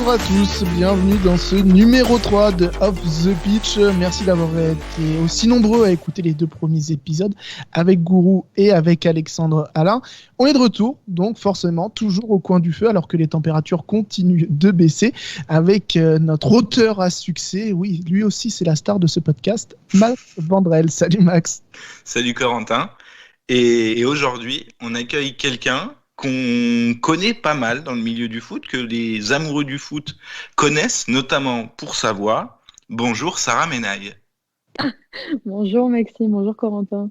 Bonjour à tous, bienvenue dans ce numéro 3 de Off the Pitch. Merci d'avoir été aussi nombreux à écouter les 2 premiers épisodes avec Gourou et avec Alexandre Alain. On est de retour, donc forcément toujours au coin du feu alors que les températures continuent de baisser avec notre auteur à succès. Oui, lui aussi c'est la star de ce podcast, Max Vandrel. Salut Max. Salut Corentin. Et aujourd'hui, on accueille quelqu'un qu'on connaît pas mal dans le milieu du foot, que les amoureux du foot connaissent, notamment pour sa voix. Bonjour Sarah Menaille. Bonjour Maxime, bonjour Corentin.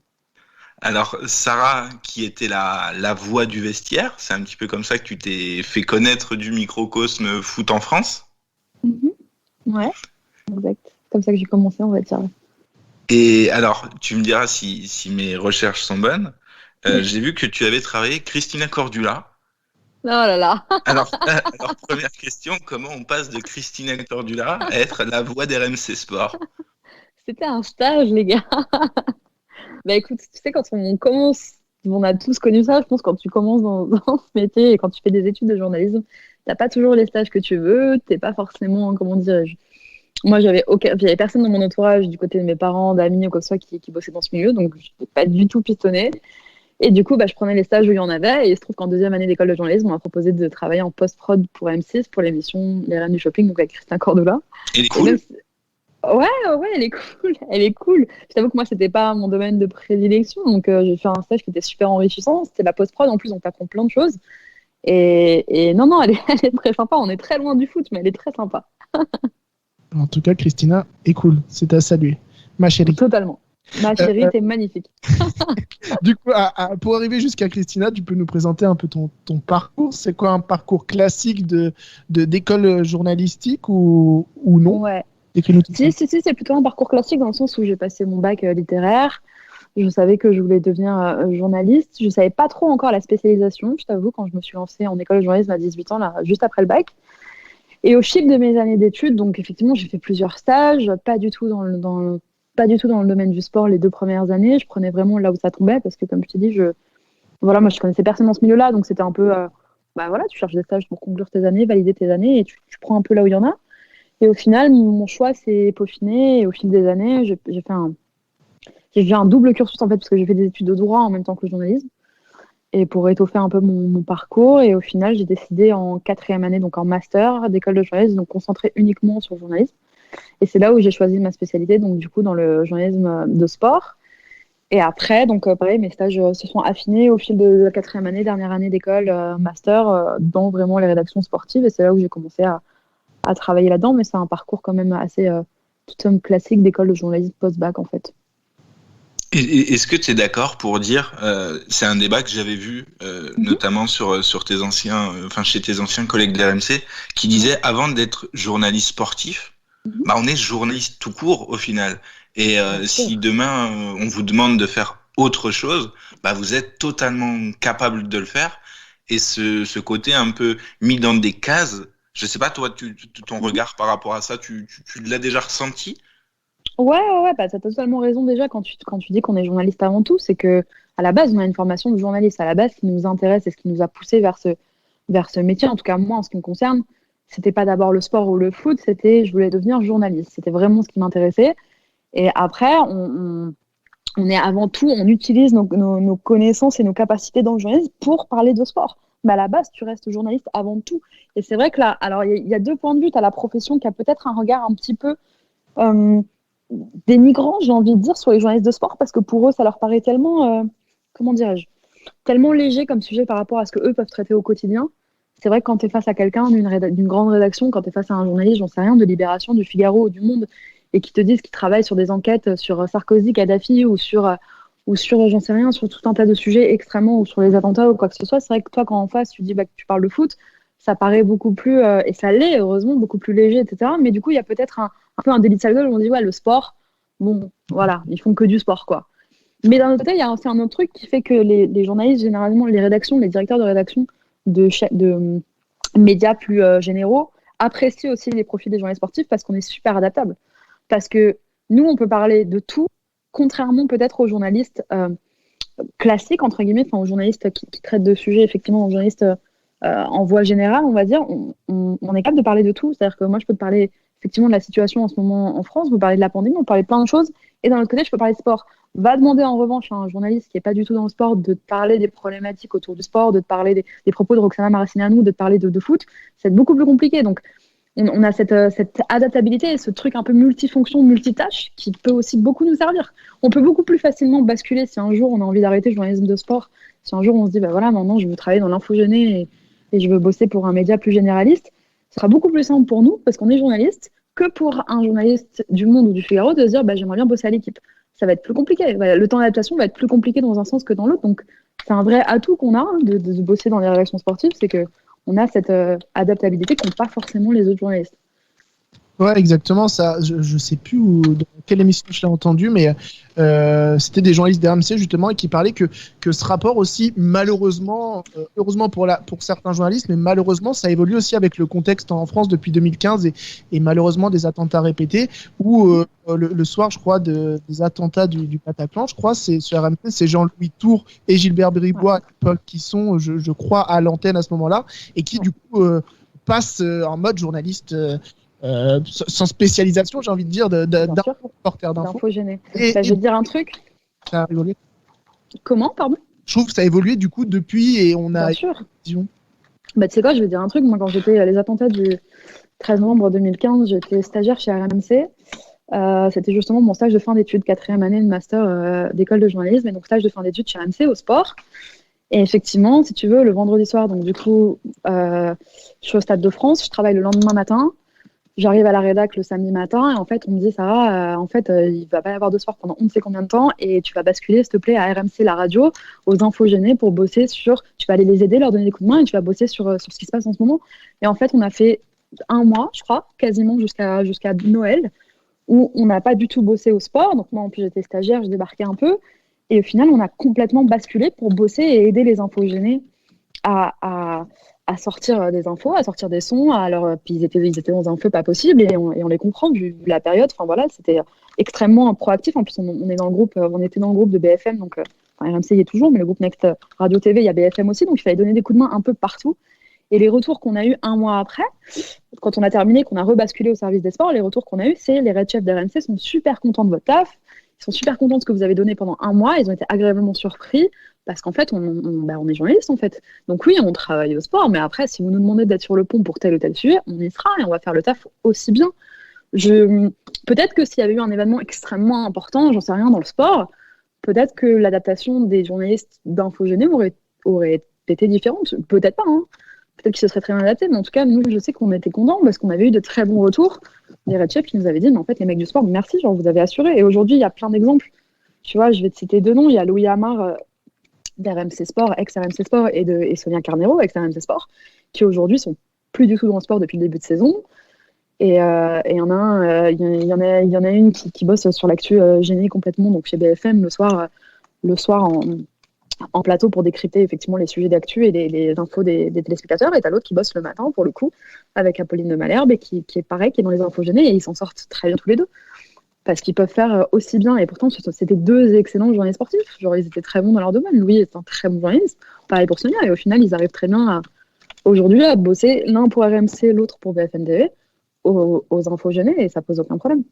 Alors Sarah, qui était la voix du vestiaire, c'est un petit peu comme ça que tu t'es fait connaître du microcosme foot en France. Ouais, exact. Comme ça que j'ai commencé, on va dire. Et alors, tu me diras si mes recherches sont bonnes. J'ai vu que tu avais travaillé avec Christina Cordula. Oh là là. Alors, première question, comment on passe de Christina Cordula à être la voix d'RMC Sport? C'était un stage, les gars. Bah écoute, tu sais, quand on commence, on a tous connu ça, je pense, quand tu commences dans ce métier et quand tu fais des études de journalisme, t'as pas toujours les stages que tu veux, t'es pas forcément, comment dirais-je. Moi, j'avais personne dans mon entourage, du côté de mes parents, d'amis ou quoi que ce soit, qui bossait dans ce milieu, donc je n'étais pas du tout pistonnée. Et du coup, je prenais les stages où il y en avait. Et il se trouve qu'en deuxième année d'école de journalisme, on m'a proposé de travailler en post-prod pour M6, pour l'émission Les Reines du Shopping, donc avec Christina Cordula. Elle est cool. Ouais, elle est cool. Elle est cool. Je t'avoue que moi, c'était pas mon domaine de prédilection. Donc, j'ai fait un stage qui était super enrichissant. C'était la post-prod. En plus, on t'apprend plein de choses. Et non, elle est très sympa. On est très loin du foot, mais elle est très sympa. En tout cas, Christina est cool. C'est à saluer. Ma chérie. Totalement. Ma chérie, t'es magnifique. Du coup, pour arriver jusqu'à Christina, tu peux nous présenter un peu ton parcours. C'est quoi un parcours classique d'école journalistique ou non? Ouais. Décris-nous tout ça. Si, c'est plutôt un parcours classique dans le sens où j'ai passé mon bac littéraire. Je savais que je voulais devenir journaliste. Je savais pas trop encore la spécialisation, je t'avoue, quand je me suis lancée en école de journalisme à 18 ans, là, juste après le bac. Et au fil de mes années d'études, donc effectivement, j'ai fait plusieurs stages, pas du tout dans le domaine du sport les 2 premières années. Je prenais vraiment là où ça tombait parce que, comme je t'ai dit, moi, je connaissais personne dans ce milieu-là, donc c'était un peu, tu cherches des stages pour conclure tes années, valider tes années, et tu prends un peu là où il y en a. Et au final, mon choix s'est peaufiné, et au fil des années, j'ai fait un double cursus en fait, parce que j'ai fait des études de droit en même temps que le journalisme, et pour étoffer un peu mon parcours. Et au final, j'ai décidé en 4e année, donc en master d'école de journalisme, donc concentré uniquement sur le journalisme. Et c'est là où j'ai choisi ma spécialité, donc du coup dans le journalisme de sport. Et après, donc pareil, mes stages se sont affinés au fil de la 4e année, dernière année d'école, master, dans vraiment les rédactions sportives. Et c'est là où j'ai commencé à travailler là-dedans. Mais c'est un parcours quand même assez tout somme classique d'école de journalisme post-bac en fait. Est-ce que tu es d'accord pour dire, c'est un débat que j'avais vu notamment sur tes chez tes anciens collègues de l'RMC, qui disaient avant d'être journaliste sportif, on est journaliste tout court au final. Et si demain on vous demande de faire autre chose, vous êtes totalement capable de le faire. Et ce côté un peu mis dans des cases, je sais pas toi, ton regard par rapport à ça, tu l'as déjà ressenti? Ouais, t'as totalement raison déjà quand tu dis qu'on est journaliste avant tout, c'est que à la base on a une formation de journaliste. À la base, ce qui nous intéresse et ce qui nous a poussé vers ce métier, en tout cas moi en ce qui me concerne, c'était pas d'abord le sport ou le foot, je voulais devenir journaliste. C'était vraiment ce qui m'intéressait. Et après, on est avant tout, on utilise nos connaissances et nos capacités dans le journalisme pour parler de sport. Mais à la base, tu restes journaliste avant tout. Et c'est vrai que là, alors il y a 2 points de vue. Tu as la profession qui a peut-être un regard un petit peu dénigrant, j'ai envie de dire, sur les journalistes de sport, parce que pour eux, ça leur paraît tellement, comment dirais-je, tellement léger comme sujet par rapport à ce que eux peuvent traiter au quotidien. C'est vrai que quand tu es face à quelqu'un d'une grande rédaction, quand tu es face à un journaliste, j'en sais rien, de Libération, du Figaro ou du Monde, et qui te disent qu'ils travaillent sur des enquêtes sur Sarkozy, Kadhafi ou sur j'en sais rien, sur tout un tas de sujets extrêmement, ou sur les attentats ou quoi que ce soit, c'est vrai que toi, quand en face, tu dis que tu parles de foot, ça paraît beaucoup plus, et ça l'est, heureusement, beaucoup plus léger, etc. Mais du coup, il y a peut-être un peu un délit de sale gueule où on dit, ouais, le sport, bon, voilà, ils font que du sport, quoi. Mais d'un autre côté, il y a aussi un autre truc qui fait que les journalistes, généralement, les rédactions, les directeurs de rédaction de médias plus généraux, apprécient aussi les profils des journalistes sportifs parce qu'on est super adaptable. Parce que nous, on peut parler de tout, contrairement peut-être aux journalistes classiques, entre guillemets, enfin aux journalistes qui traitent de sujets, effectivement, aux journalistes en voie générale, on va dire, on est capable de parler de tout. C'est-à-dire que moi, je peux te parler effectivement de la situation en ce moment en France, vous parler de la pandémie, on peut parler de plein de choses. Et d'un autre côté, je peux parler de sport. Va demander en revanche à un journaliste qui n'est pas du tout dans le sport de te parler des problématiques autour du sport, de te parler des propos de Roxana Maracineanu, de te parler de foot. C'est beaucoup plus compliqué. Donc, on a cette adaptabilité et ce truc un peu multifonction, multitâche qui peut aussi beaucoup nous servir. On peut beaucoup plus facilement basculer si un jour on a envie d'arrêter le journalisme de sport, si un jour on se dit bah voilà, maintenant je veux travailler dans l'infogéné et je veux bosser pour un média plus généraliste, ce sera beaucoup plus simple pour nous parce qu'on est journaliste que pour un journaliste du Monde ou du Figaro de se dire bah, j'aimerais bien bosser à l'équipe. Ça va être plus compliqué. Le temps d'adaptation va être plus compliqué dans un sens que dans l'autre. Donc c'est un vrai atout qu'on a de bosser dans les rédactions sportives, c'est que on a cette adaptabilité qu'ont pas forcément les autres journalistes. Ouais, exactement. Ça, je sais plus dans quelle émission je l'ai entendu, mais c'était des journalistes d'RMC justement et qui parlaient que ce rapport aussi, malheureusement, heureusement pour certains journalistes, mais malheureusement, ça évolue aussi avec le contexte en France depuis 2015 et malheureusement des attentats répétés. Où le soir, je crois, des attentats du Bataclan, je crois, c'est sur RMC, c'est Jean-Louis Tour et Gilbert Bribois qui sont, je crois, à l'antenne à ce moment-là et qui du coup passent en mode journaliste. Sans spécialisation, j'ai envie de dire, d'un reporter d'info. Je vais te dire un truc. Ça a évolué. Comment, pardon ? Je trouve que ça a évolué du coup depuis et on a. Bien sûr. Bah, tu sais quoi, je vais te dire un truc. Moi, quand j'étais les attentats du 13 novembre 2015, j'étais stagiaire chez RMC. C'était justement mon stage de fin d'études, 4e année de master d'école de journalisme, et donc stage de fin d'études chez RMC au sport. Et effectivement, si tu veux, le vendredi soir, donc du coup, je suis au Stade de France, je travaille le lendemain matin. J'arrive à la rédac le samedi matin et en fait, on me dit Sarah, il va pas y avoir de sport pendant on ne sait combien de temps et tu vas basculer, s'il te plaît, à RMC, la radio, aux infogénés pour bosser tu vas aller les aider, leur donner des coups de main et tu vas bosser sur ce qui se passe en ce moment. Et en fait, on a fait 1 mois, je crois, quasiment jusqu'à Noël, où on n'a pas du tout bossé au sport. Donc moi, en plus, j'étais stagiaire, je débarquais un peu. Et au final, on a complètement basculé pour bosser et aider les infogénés à sortir des infos, à sortir des sons. Puis ils étaient dans un feu pas possible et on les comprend vu la période. Enfin voilà, c'était extrêmement proactif. En plus, on est dans le groupe, on était dans le groupe de BFM, donc RMC y est toujours, mais le groupe Next Radio TV, il y a BFM aussi, donc il fallait donner des coups de main un peu partout. Et les retours qu'on a eu 1 mois après, quand on a terminé, qu'on a rebasculé au service des sports, les retours qu'on a eu, c'est les Red Chefs d'RMC sont super contents de votre taf. Ils sont super contents de ce que vous avez donné pendant 1 mois. Ils ont été agréablement surpris parce qu'en fait, on est journaliste en fait. Donc oui, on travaille au sport, mais après, si vous nous demandez d'être sur le pont pour tel ou tel sujet, on y sera et on va faire le taf aussi bien. Peut-être que s'il y avait eu un événement extrêmement important, j'en sais rien, dans le sport, peut-être que l'adaptation des journalistes d'infogénés aurait été différente. Peut-être pas, hein. Peut-être qu'ils se seraient très bien adaptés, mais en tout cas, nous, je sais qu'on était contents parce qu'on avait eu de très bons retours des Red Chefs qui nous avaient dit, mais en fait, les mecs du sport, merci, genre, vous avez assuré. Et aujourd'hui, il y a plein d'exemples. Tu vois, je vais te citer 2 noms. Il y a Louis Amar d'RMC Sport, ex-RMC Sport, et Sonia Carnero, ex-RMC Sport, qui aujourd'hui sont plus du tout dans le sport depuis le début de saison. Et il y en a une qui bosse sur l'actu génie complètement, donc chez BFM, le soir en plateau pour décrypter effectivement les sujets d'actu et les infos des téléspectateurs, et t'as l'autre qui bosse le matin pour le coup avec Apolline de Malherbe et qui est pareil, qui est dans les infogénés, et ils s'en sortent très bien tous les deux parce qu'ils peuvent faire aussi bien, et pourtant c'était 2 excellents journalistes sportifs, genre ils étaient très bons dans leur domaine. Louis est un très bon journaliste, pareil pour Sonia, et au final ils arrivent très bien aujourd'hui à bosser l'un pour RMC, l'autre pour BFM TV aux infogénés, et ça pose aucun problème.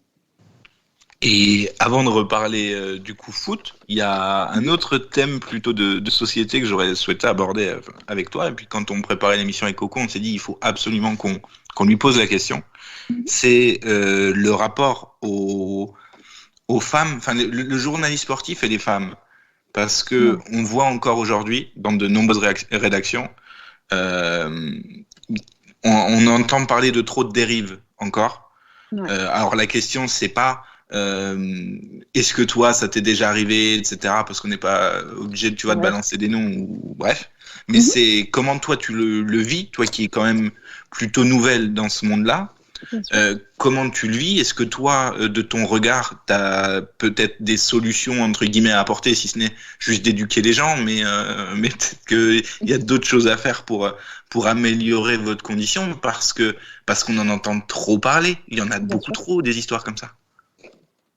Et avant de reparler du coup foot, il y a un autre thème plutôt de société que j'aurais souhaité aborder avec toi. Et puis quand on préparait l'émission avec Coco, on s'est dit il faut absolument qu'on lui pose la question. C'est le rapport aux femmes, enfin le journaliste sportif et les femmes. Parce que on voit encore aujourd'hui, dans de nombreuses rédactions, on entend parler de trop de dérives encore. Ouais. Alors la question, c'est pas est-ce que toi ça t'est déjà arrivé, etc., parce qu'on n'est pas obligé de balancer des noms ou bref, mais c'est comment toi tu le vis, toi qui es quand même plutôt nouvelle dans ce monde-là, comment tu le vis, est-ce que toi de ton regard t'as peut-être des solutions entre guillemets à apporter, si ce n'est juste d'éduquer les gens, mais peut-être qu'il y a d'autres choses à faire pour améliorer votre condition, parce qu'on en entend trop parler, il y en a beaucoup trop des histoires comme ça.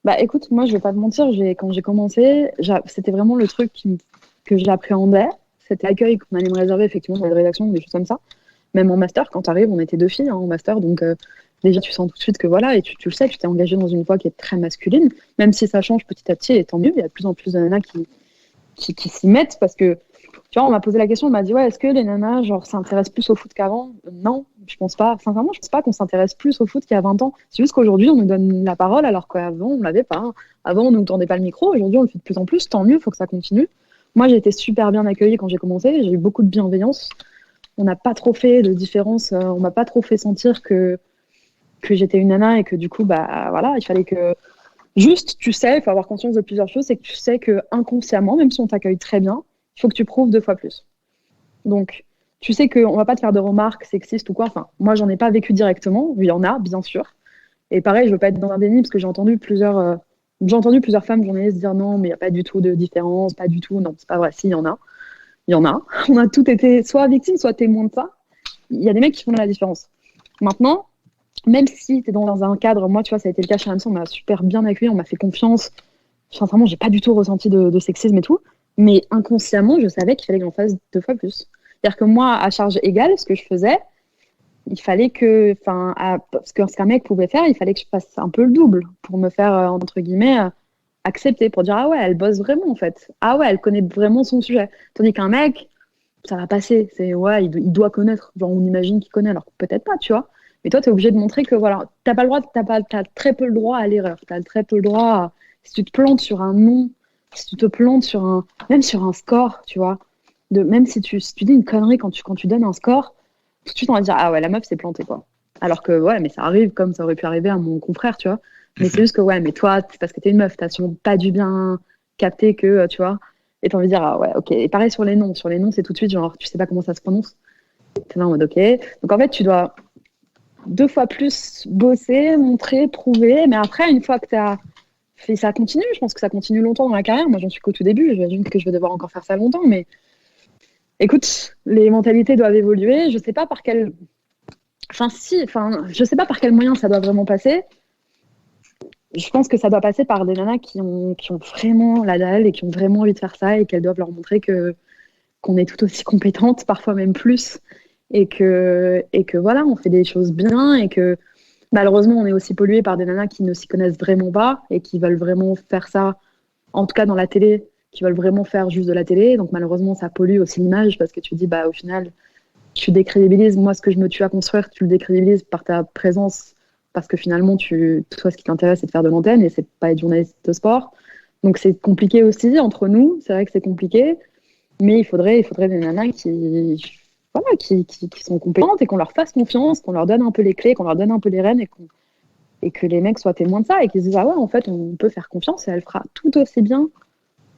Bah écoute, moi je vais pas te mentir, quand j'ai commencé, c'était vraiment le truc que j'appréhendais, c'était l'accueil qu'on allait me réserver effectivement dans les rédactions, des choses comme ça. Même en master, quand tu arrives, on était 2 filles en master, donc déjà tu sens tout de suite que voilà, et tu le sais, tu t'es engagée dans une voie qui est très masculine, même si ça change petit à petit, et tant mieux, il y a de plus en plus de nanas qui s'y mettent, parce que, tu vois, on m'a posé la question, on m'a dit, ouais, est-ce que les nanas, genre, s'intéressent plus au foot qu'avant? Non, je pense pas. Sincèrement, je pense pas qu'on s'intéresse plus au foot qu'il y a 20 ans. C'est juste qu'aujourd'hui, on nous donne la parole, alors qu'avant, on l'avait pas. Avant, on nous tendait pas le micro, aujourd'hui, on le fait de plus en plus, tant mieux, faut que ça continue. Moi, j'ai été super bien accueillie quand j'ai commencé, j'ai eu beaucoup de bienveillance. On n'a pas trop fait de différence, on m'a pas trop fait sentir que j'étais une nana et que du coup, bah voilà, il fallait que. Juste, tu sais, il faut avoir conscience de plusieurs choses, c'est que tu sais que inconsciemment, même si on t'accueille très bien, il faut que tu prouves 2 fois plus. Donc, tu sais qu'on va pas te faire de remarques sexistes ou quoi. Enfin, moi, j'en ai pas vécu directement. Il y en a, bien sûr. Et pareil, je veux pas être dans un déni parce que j'ai entendu plusieurs femmes journalistes dire non, mais il y a pas du tout de différence, pas du tout. Non, c'est pas vrai. Si, il y en a. Il y en a. On a toutes été soit victimes, soit témoins de ça. Il y a des mecs qui font la différence. Maintenant, même si tu es dans un cadre, moi, tu vois, ça a été le cas chez Ramsey, on m'a super bien accueilli, on m'a fait confiance. Sincèrement, j'ai pas du tout ressenti de sexisme et tout. Mais inconsciemment, je savais qu'il fallait que j'en fasse 2 fois plus. C'est-à-dire que moi, à charge égale, ce que je faisais, il fallait que, ce qu'un mec pouvait faire, il fallait que je fasse un peu le double pour me faire, entre guillemets, accepter, pour dire, ah ouais, elle bosse vraiment, en fait. Ah ouais, elle connaît vraiment son sujet. Tandis qu'un mec, ça va passer. C'est, ouais, il doit connaître. Genre, on imagine qu'il connaît, alors que peut-être pas, tu vois. Mais toi, tu es obligé de montrer que, voilà, t'as pas le droit, t'as très peu le droit à l'erreur. T'as très peu le droit si tu te plantes sur un nom, si tu te plantes même sur un score, tu vois. Même si tu dis une connerie quand tu donnes un score, tout de suite, on va dire, ah ouais, la meuf s'est plantée, quoi. Alors que, ouais, mais ça arrive comme ça aurait pu arriver à mon confrère, tu vois. Mais c'est juste que, ouais, mais toi, c'est parce que t'es une meuf, t'as sûrement pas dû bien capter que, tu vois. Et t'as envie de dire, ah ouais, ok. Et pareil sur les noms. Sur les noms, c'est tout de suite, genre, tu sais pas comment ça se prononce. T'es là en mode, ok. Donc, en fait, tu dois 2 fois plus bosser, montrer, prouver. Mais après, une fois que t'as fait, ça continue. Je pense que ça continue longtemps dans la carrière. Moi, j'en suis qu'au tout début. J'imagine que je vais devoir encore faire ça longtemps. Mais écoute, les mentalités doivent évoluer. Je sais pas par quel. Je sais pas par quel moyen ça doit vraiment passer. Je pense que ça doit passer par des nanas qui ont vraiment la dalle et qui ont vraiment envie de faire ça et qu'elles doivent leur montrer qu'on est tout aussi compétentes, parfois même plus, et que voilà, on fait des choses bien et que malheureusement, on est aussi pollué par des nanas qui ne s'y connaissent vraiment pas et qui veulent vraiment faire ça, en tout cas dans la télé, qui veulent vraiment faire juste de la télé. Donc malheureusement, ça pollue aussi l'image parce que tu dis, bah au final, tu décrédibilises. Moi, ce que je me tue à construire, tu le décrédibilises par ta présence parce que finalement, toi, ce qui t'intéresse, c'est de faire de l'antenne et c'est pas être journaliste de sport. Donc c'est compliqué aussi entre nous. C'est vrai que c'est compliqué, mais il faudrait des nanas qui sont compétentes et qu'on leur fasse confiance, qu'on leur donne un peu les clés, qu'on leur donne un peu les rênes et que les mecs soient témoins de ça et qu'ils se disent, ah ouais, en fait, on peut faire confiance et elle fera tout aussi bien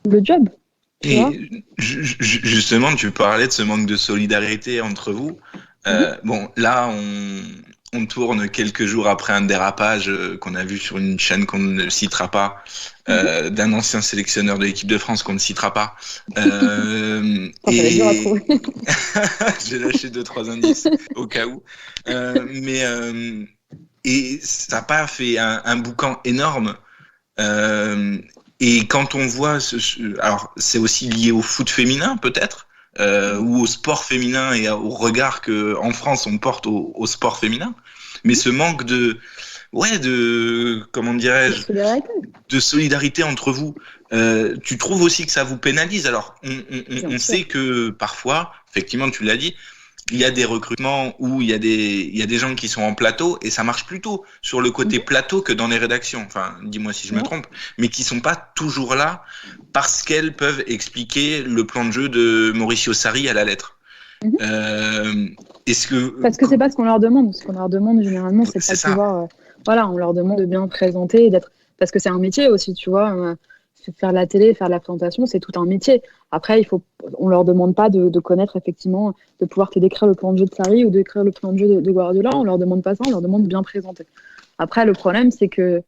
le job. Et justement, tu parlais de ce manque de solidarité entre vous. Bon, là, on tourne quelques jours après un dérapage qu'on a vu sur une chaîne qu'on ne citera pas, d'un ancien sélectionneur de l'équipe de France qu'on ne citera pas. Dur à trouver. J'ai lâché 2-3 indices au cas où. Et ça n'a pas fait un boucan énorme. Et quand on voit, alors c'est aussi lié au foot féminin peut-être, ou au sport féminin et au regard que en France on porte au sport féminin, mais ce manque comment dirais-je, de solidarité entre vous, tu trouves aussi que ça vous pénalise? Alors on sait que parfois, effectivement, tu l'as dit, il y a des recrutements où il y a des gens qui sont en plateau et ça marche plutôt sur le côté plateau que dans les rédactions. Enfin, dis-moi si je me trompe, mais qui sont pas toujours là parce qu'elles peuvent expliquer le plan de jeu de Mauricio Sarri à la lettre. Parce que c'est pas ce qu'on leur demande. Ce qu'on leur demande généralement, c'est pas de pouvoir. On leur demande de bien présenter, parce que c'est un métier aussi, tu vois. Faire de la télé, faire de la présentation, c'est tout un métier. Après, on leur demande pas de connaître effectivement, de pouvoir te décrire le plan de jeu de Sarri ou décrire le plan de jeu de Guardiola. On leur demande pas ça, on leur demande de bien présenter. Après, le problème, c'est que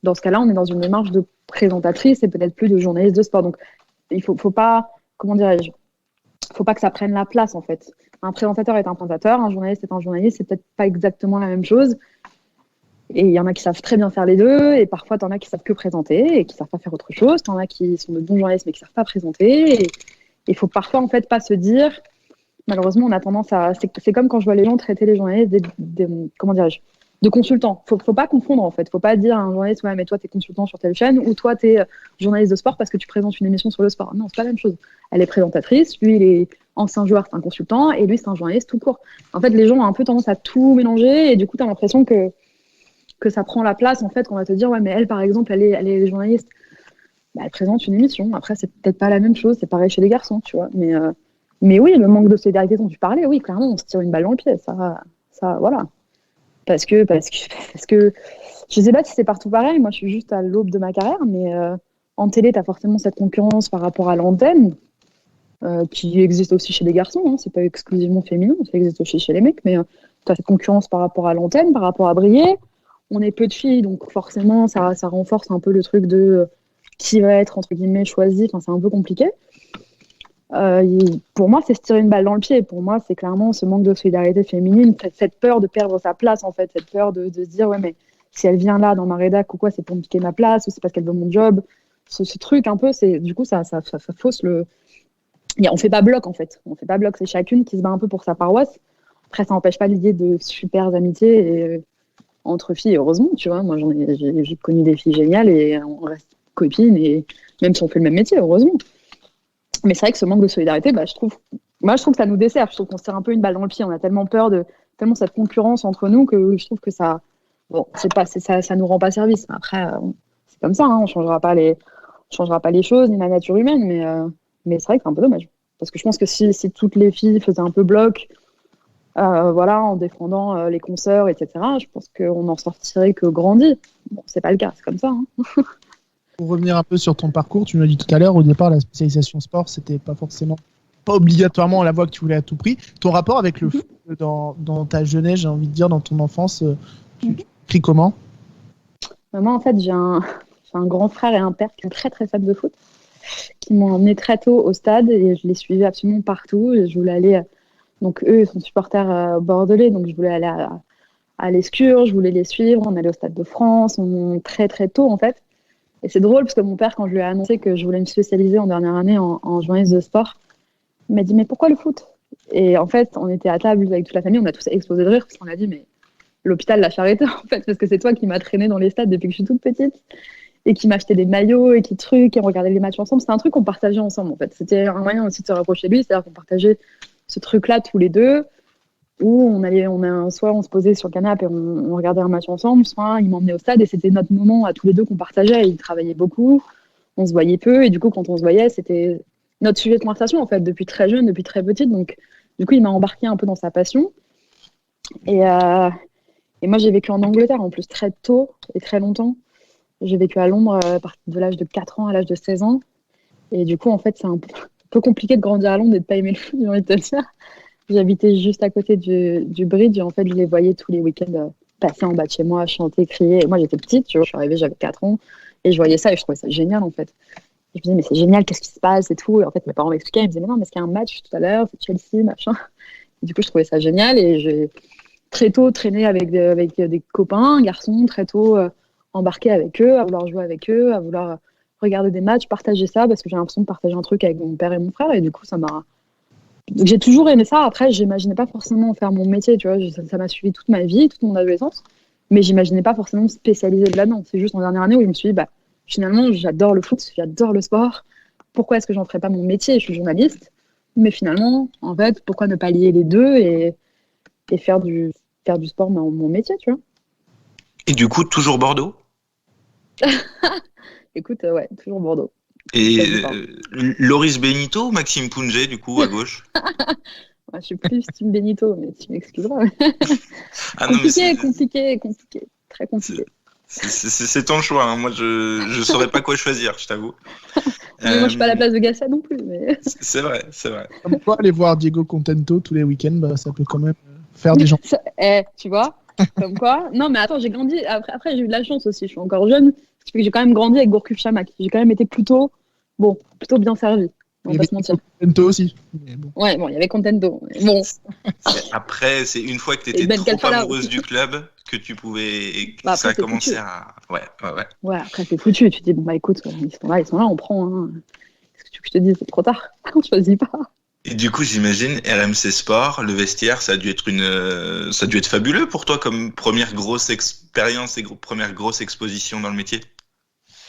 dans ce cas-là, on est dans une démarche de présentatrice et peut-être plus de journaliste de sport. Donc, il faut pas, comment dirais-je, faut pas que ça prenne la place en fait. Un présentateur est un présentateur, un journaliste est un journaliste, c'est peut-être pas exactement la même chose. Et il y en a qui savent très bien faire les deux, et parfois t'en as qui savent que présenter et qui savent pas faire autre chose. T'en as qui sont de bons journalistes mais qui savent pas présenter. Il faut parfois, en fait, pas se dire. Malheureusement, on a tendance à. C'est comme quand je vois les gens traiter les journalistes comment dirais-je, de consultants. Faut pas confondre, en fait. Faut pas dire à un journaliste, ouais, mais toi, t'es consultant sur telle chaîne, ou toi, t'es journaliste de sport parce que tu présentes une émission sur le sport. Non, c'est pas la même chose. Elle est présentatrice, lui, il est ancien joueur, c'est un consultant, et lui, c'est un journaliste tout court. En fait, les gens ont un peu tendance à tout mélanger, et du coup, t'as l'impression que ça prend la place, en fait, qu'on va te dire, ouais, mais elle, par exemple, elle est journaliste. Bah, elle présente une émission. Après, c'est peut-être pas la même chose. C'est pareil chez les garçons, tu vois. Mais oui, le manque de solidarité dont tu parlais, oui, clairement, on se tire une balle dans le pied. Ça, voilà. Parce que, je sais pas si c'est partout pareil. Moi, je suis juste à l'aube de ma carrière, mais en télé, tu as forcément cette concurrence par rapport à l'antenne, qui existe aussi chez les garçons. Hein. C'est pas exclusivement féminin, ça existe aussi chez les mecs, mais tu as cette concurrence par rapport à l'antenne, par rapport à briller. On est peu de filles, donc forcément, ça renforce un peu le truc de qui va être, entre guillemets, choisi. Enfin, c'est un peu compliqué. Pour moi, c'est se tirer une balle dans le pied. Pour moi, c'est clairement ce manque de solidarité féminine, cette peur de perdre sa place, en fait, cette peur de se dire, ouais, mais si elle vient là dans ma rédac ou quoi, c'est pour me piquer ma place ou c'est parce qu'elle veut mon job. Ce truc, un peu, du coup, ça fausse le. On fait pas bloc, en fait. On fait pas bloc. C'est chacune qui se bat un peu pour sa paroisse. Après, ça n'empêche pas l'idée de super amitiés entre filles, heureusement, tu vois. Moi, j'ai connu des filles géniales et on reste copines, et même si on fait le même métier, heureusement. Mais c'est vrai que ce manque de solidarité, je trouve que ça nous dessert. Je trouve qu'on se tire un peu une balle dans le pied. On a tellement peur tellement cette concurrence entre nous que je trouve que ça nous rend pas service. Après, c'est comme ça, hein, on changera pas les choses ni la nature humaine, mais c'est vrai que c'est un peu dommage. Parce que je pense que si toutes les filles faisaient un peu bloc, voilà, en défendant les consoeurs, etc., je pense qu'on n'en sortirait que grandi. Bon, c'est pas le cas, c'est comme ça. Hein. Pour revenir un peu sur ton parcours, tu m'as dit tout à l'heure, au départ, la spécialisation sport, c'était pas obligatoirement la voie que tu voulais à tout prix. Ton rapport avec le foot dans ta jeunesse, j'ai envie de dire, dans ton enfance, tu écris comment ? Moi, en fait, j'ai un grand frère et un père qui sont très très fans de foot, qui m'ont emmené très tôt au stade et je les suivais absolument partout. Et je voulais aller, donc eux, ils sont supporters bordelais, donc je voulais aller à l'Escure, je voulais les suivre. On allait au Stade de France, très très tôt en fait. Et c'est drôle parce que mon père, quand je lui ai annoncé que je voulais me spécialiser en dernière année en journaliste de sport, il m'a dit mais pourquoi le foot ? Et en fait, on était à table avec toute la famille, on a tous explosé de rire parce qu'on a dit mais l'hôpital l'a Charité en fait, parce que c'est toi qui m'as traîné dans les stades depuis que je suis toute petite et qui m'achetait des maillots et et on regardait les matchs ensemble. C'était un truc qu'on partageait ensemble en fait. C'était un moyen aussi de se rapprocher de lui, c'est-à-dire qu'on partageait ce truc-là tous les deux, où soit on se posait sur le canapé et on regardait un match ensemble, soit il m'emmenait au stade et c'était notre moment à tous les deux qu'on partageait. Il travaillait beaucoup, on se voyait peu et du coup quand on se voyait c'était notre sujet de conversation en fait depuis très jeune, depuis très petite. Donc du coup il m'a embarqué un peu dans sa passion et moi j'ai vécu en Angleterre en plus très tôt et très longtemps. J'ai vécu à Londres de l'âge de 4 ans à l'âge de 16 ans et du coup en fait c'est un peu compliqué de grandir à Londres et de pas aimer le foot, j'ai envie de te dire. J'habitais juste à côté du bridge et en fait, je les voyais tous les week-ends passer en bas de chez moi, chanter, crier. Et moi, j'étais petite, tu vois, je suis arrivée, j'avais 4 ans et je voyais ça et je trouvais ça génial en fait. Et je me disais, mais c'est génial, qu'est-ce qui se passe et tout. Et en fait, mes parents m'expliquaient, ils me disaient, mais non, mais est-ce qu'il y a un match tout à l'heure, c'est Chelsea, machin. Et du coup, je trouvais ça génial et j'ai très tôt traîné avec des copains, garçons, très tôt embarqué avec eux, à vouloir jouer avec eux, à vouloir regarder des matchs, partager ça parce que j'ai l'impression de partager un truc avec mon père et mon frère et du coup, ça m'a. J'ai toujours aimé ça. Après, j'imaginais pas forcément faire mon métier, tu vois. Ça m'a suivi toute ma vie, toute mon adolescence. Mais j'imaginais pas forcément me spécialiser là-dedans. C'est juste en dernière année où je me suis dit, finalement, j'adore le foot, j'adore le sport. Pourquoi est-ce que j'en ferais pas mon métier ? Je suis journaliste. Mais finalement, en fait, pourquoi ne pas lier les deux et faire du sport mon métier, tu vois ? Et du coup, toujours Bordeaux ? Écoute, ouais, toujours Bordeaux. Et Loris Benito ou Maxime Pounget, du coup, à gauche ? Je suis plus Team Benito, mais tu m'excuseras. Compliqué. Très compliqué. C'est ton choix. Hein. Moi, je saurais pas quoi choisir, je t'avoue. Moi, je suis pas à la place de Gasset non plus. Mais... C'est vrai. Comme quoi, aller voir Diego Contento tous les week-ends, ça peut quand même faire des gens. Tu vois, comme quoi. Non, mais attends, j'ai grandi. Après, j'ai eu de la chance aussi. Je suis encore jeune. Ce qui fait que j'ai quand même grandi avec Gourcuff Chamac. J'ai quand même été plutôt bien servi. On va pas se mentir. Contento aussi. Bon. Ouais, bon, il y avait Contento. Bon. Après, c'est une fois que tu étais trop amoureuse du club que tu pouvais. Ça a commencé à. Ouais. Ouais, après, c'est foutu. Tu te dis, écoute, ils sont là, on prend. Hein. Qu'est-ce que tu veux que je te dise, c'est trop tard. On choisit pas. Et du coup, j'imagine, RMC Sport, le vestiaire, ça a dû être fabuleux pour toi comme première grosse expérience et première grosse exposition dans le métier.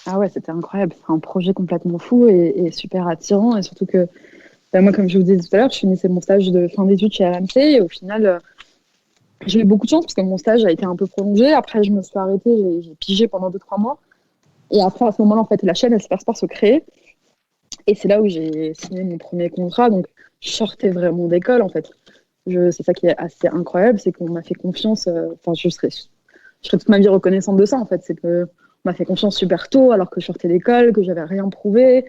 Ah ouais, c'était incroyable. C'est un projet complètement fou et super attirant. Et surtout que, moi, comme je vous disais tout à l'heure, je finissais mon stage de fin d'études chez RMC. Et au final, j'ai eu beaucoup de chance parce que mon stage a été un peu prolongé. Après, je me suis arrêtée, j'ai pigé pendant 2-3 mois. Et après, à ce moment-là, en fait, la chaîne Super Sport se crée. Et c'est là où j'ai signé mon premier contrat. Donc, je sortais vraiment d'école, en fait. C'est ça qui est assez incroyable, c'est qu'on m'a fait confiance. Enfin, je serai toute ma vie reconnaissante de ça, en fait. C'est qu'on m'a fait confiance super tôt, alors que je sortais d'école, que j'avais rien prouvé,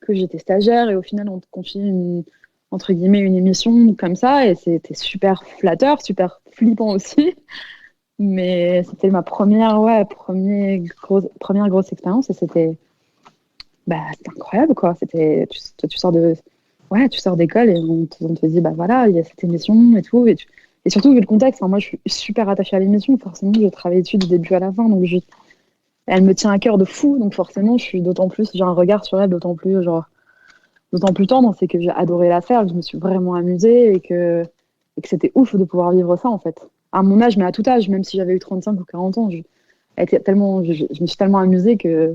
que j'étais stagiaire. Et au final, on te confie entre guillemets, une émission comme ça. Et c'était super flatteur, super flippant aussi. Mais c'était ma première grosse expérience. Et c'était incroyable, quoi. Tu sors d'école et on te dit, bah voilà, il y a cette émission et tout. Et surtout, vu le contexte, moi, je suis super attachée à l'émission. Forcément, j'ai travaillé dessus du début à la fin. Donc, elle me tient à cœur de fou. Donc, forcément, j'ai un regard sur elle d'autant plus tendre. C'est que j'ai adoré la faire, que je me suis vraiment amusée et que c'était ouf de pouvoir vivre ça, en fait. À mon âge, mais à tout âge, même si j'avais eu 35 ou 40 ans, je me suis tellement amusée que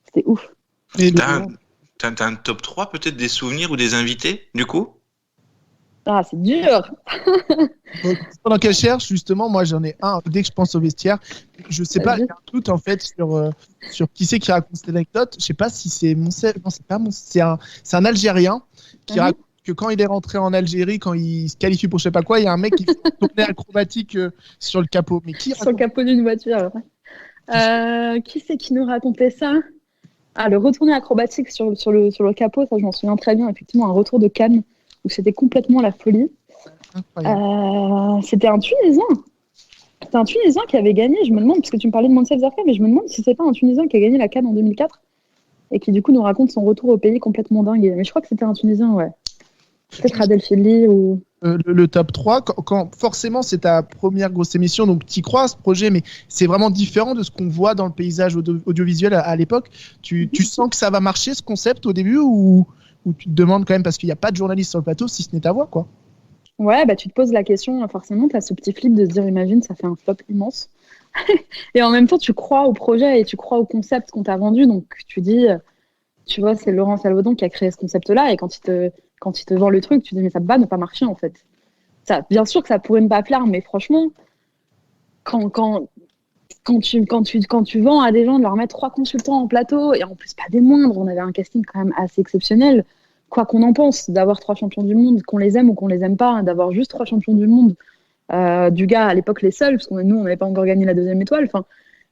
c'était ouf. Et t'as un top 3 peut-être des souvenirs ou des invités, du coup? Ah, c'est dur. Pendant qu'elle cherche, justement, moi j'en ai un. Dès que je pense au vestiaire, je sais pas, il y a un doute en fait sur qui c'est qui raconte cette anecdote. Je sais pas si c'est Moncef. Non, c'est pas Moncef. C'est un Algérien qui raconte que quand il est rentré en Algérie, quand il se qualifie pour je sais pas quoi, il y a un mec qui fait tourner acrobatique sur le capot. Mais qui sur le capot d'une voiture. Qui c'est qui nous racontait ça? Ah, le retourné acrobatique sur le capot, ça je m'en souviens très bien. Effectivement, un retour de Cannes où c'était complètement la folie. C'était un Tunisien. C'était un Tunisien qui avait gagné. Je me demande, parce que tu me parlais de Moncef Zarfé, mais je me demande si c'est pas un Tunisien qui a gagné la Cannes en 2004 et qui du coup nous raconte son retour au pays complètement dingue. Mais je crois que c'était un Tunisien, ouais. Peut-être Adel Fidli ou... Le top 3, quand forcément c'est ta première grosse émission, donc tu y crois à ce projet, mais c'est vraiment différent de ce qu'on voit dans le paysage audiovisuel à l'époque. Tu sens que ça va marcher ce concept au début ou tu te demandes quand même, parce qu'il n'y a pas de journaliste sur le plateau, si ce n'est ta voix, quoi? Ouais, bah tu te poses la question, forcément, tu as ce petit flip de se dire, imagine, ça fait un flop immense. Et en même temps, tu crois au projet et tu crois au concept qu'on t'a vendu, donc tu dis, tu vois, c'est Laurent Salvaudon qui a créé ce concept-là, et quand il te vend le truc, tu dis, mais ça va ne pas marcher, en fait. Ça, bien sûr que ça pourrait ne pas plaire, mais franchement, quand tu vends à des gens de leur mettre 3 consultants en plateau, et en plus pas des moindres, on avait un casting quand même assez exceptionnel, quoi qu'on en pense, d'avoir 3 champions du monde, qu'on les aime ou qu'on les aime pas, d'avoir juste 3 champions du monde, Dugas à l'époque les seuls, parce que nous on n'avait pas encore gagné la 2e étoile, enfin,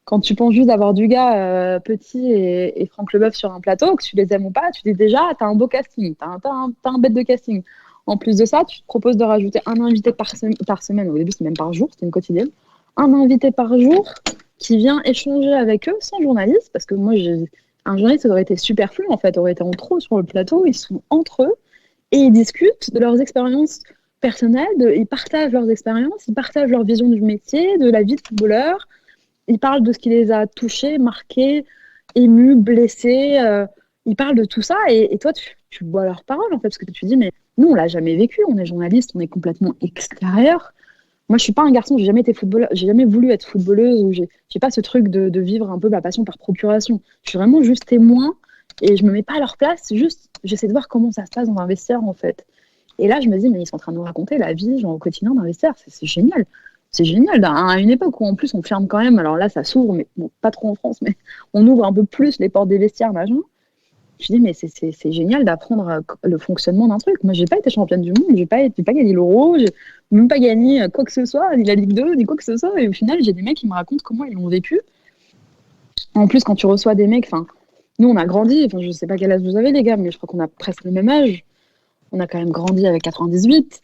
quand tu penses juste d'avoir Dugas, Petit et Franck Leboeuf sur un plateau, que tu les aimes ou pas, tu dis déjà, t'as un beau casting, t'as un bête de casting. En plus de ça, tu te proposes de rajouter un invité par semaine, au début c'est même par jour, c'était une quotidienne, un invité par jour qui vient échanger avec eux sans journaliste, parce que moi, un journaliste, ça aurait été superflu, en fait, aurait été en trop sur le plateau, ils sont entre eux, et ils discutent de leurs expériences personnelles, ils partagent leurs expériences, ils partagent leur vision du métier, de la vie de footballeur, ils parlent de ce qui les a touchés, marqués, émus, blessés, ils parlent de tout ça, et toi, tu bois leurs paroles, en fait, parce que tu dis, mais nous, on l'a jamais vécu, on est journaliste, on est complètement extérieur. Moi, je suis pas un garçon, j'ai jamais été footballeur, j'ai jamais voulu être footballeuse, ou j'ai pas ce truc de vivre un peu ma passion par procuration. Je suis vraiment juste témoin et je me mets pas à leur place, juste j'essaie de voir comment ça se passe dans un vestiaire, en fait. Et là, je me dis, mais ils sont en train de nous raconter la vie, genre au quotidien d'un vestiaire, c'est génial. C'est génial, à une époque où en plus on ferme quand même, alors là ça s'ouvre, mais bon, pas trop en France, mais on ouvre un peu plus les portes des vestiaires, machin. Je dis, mais c'est génial d'apprendre le fonctionnement d'un truc. Moi, j'ai pas été championne du monde, j'ai pas gagné l'Euro, j'ai même pas gagné quoi que ce soit, ni la Ligue 2, ni quoi que ce soit. Et au final, j'ai des mecs qui me racontent comment ils l'ont vécu. En plus, quand tu reçois des mecs, nous, on a grandi, je sais pas quel âge vous avez, les gars, mais je crois qu'on a presque le même âge. On a quand même grandi avec 98.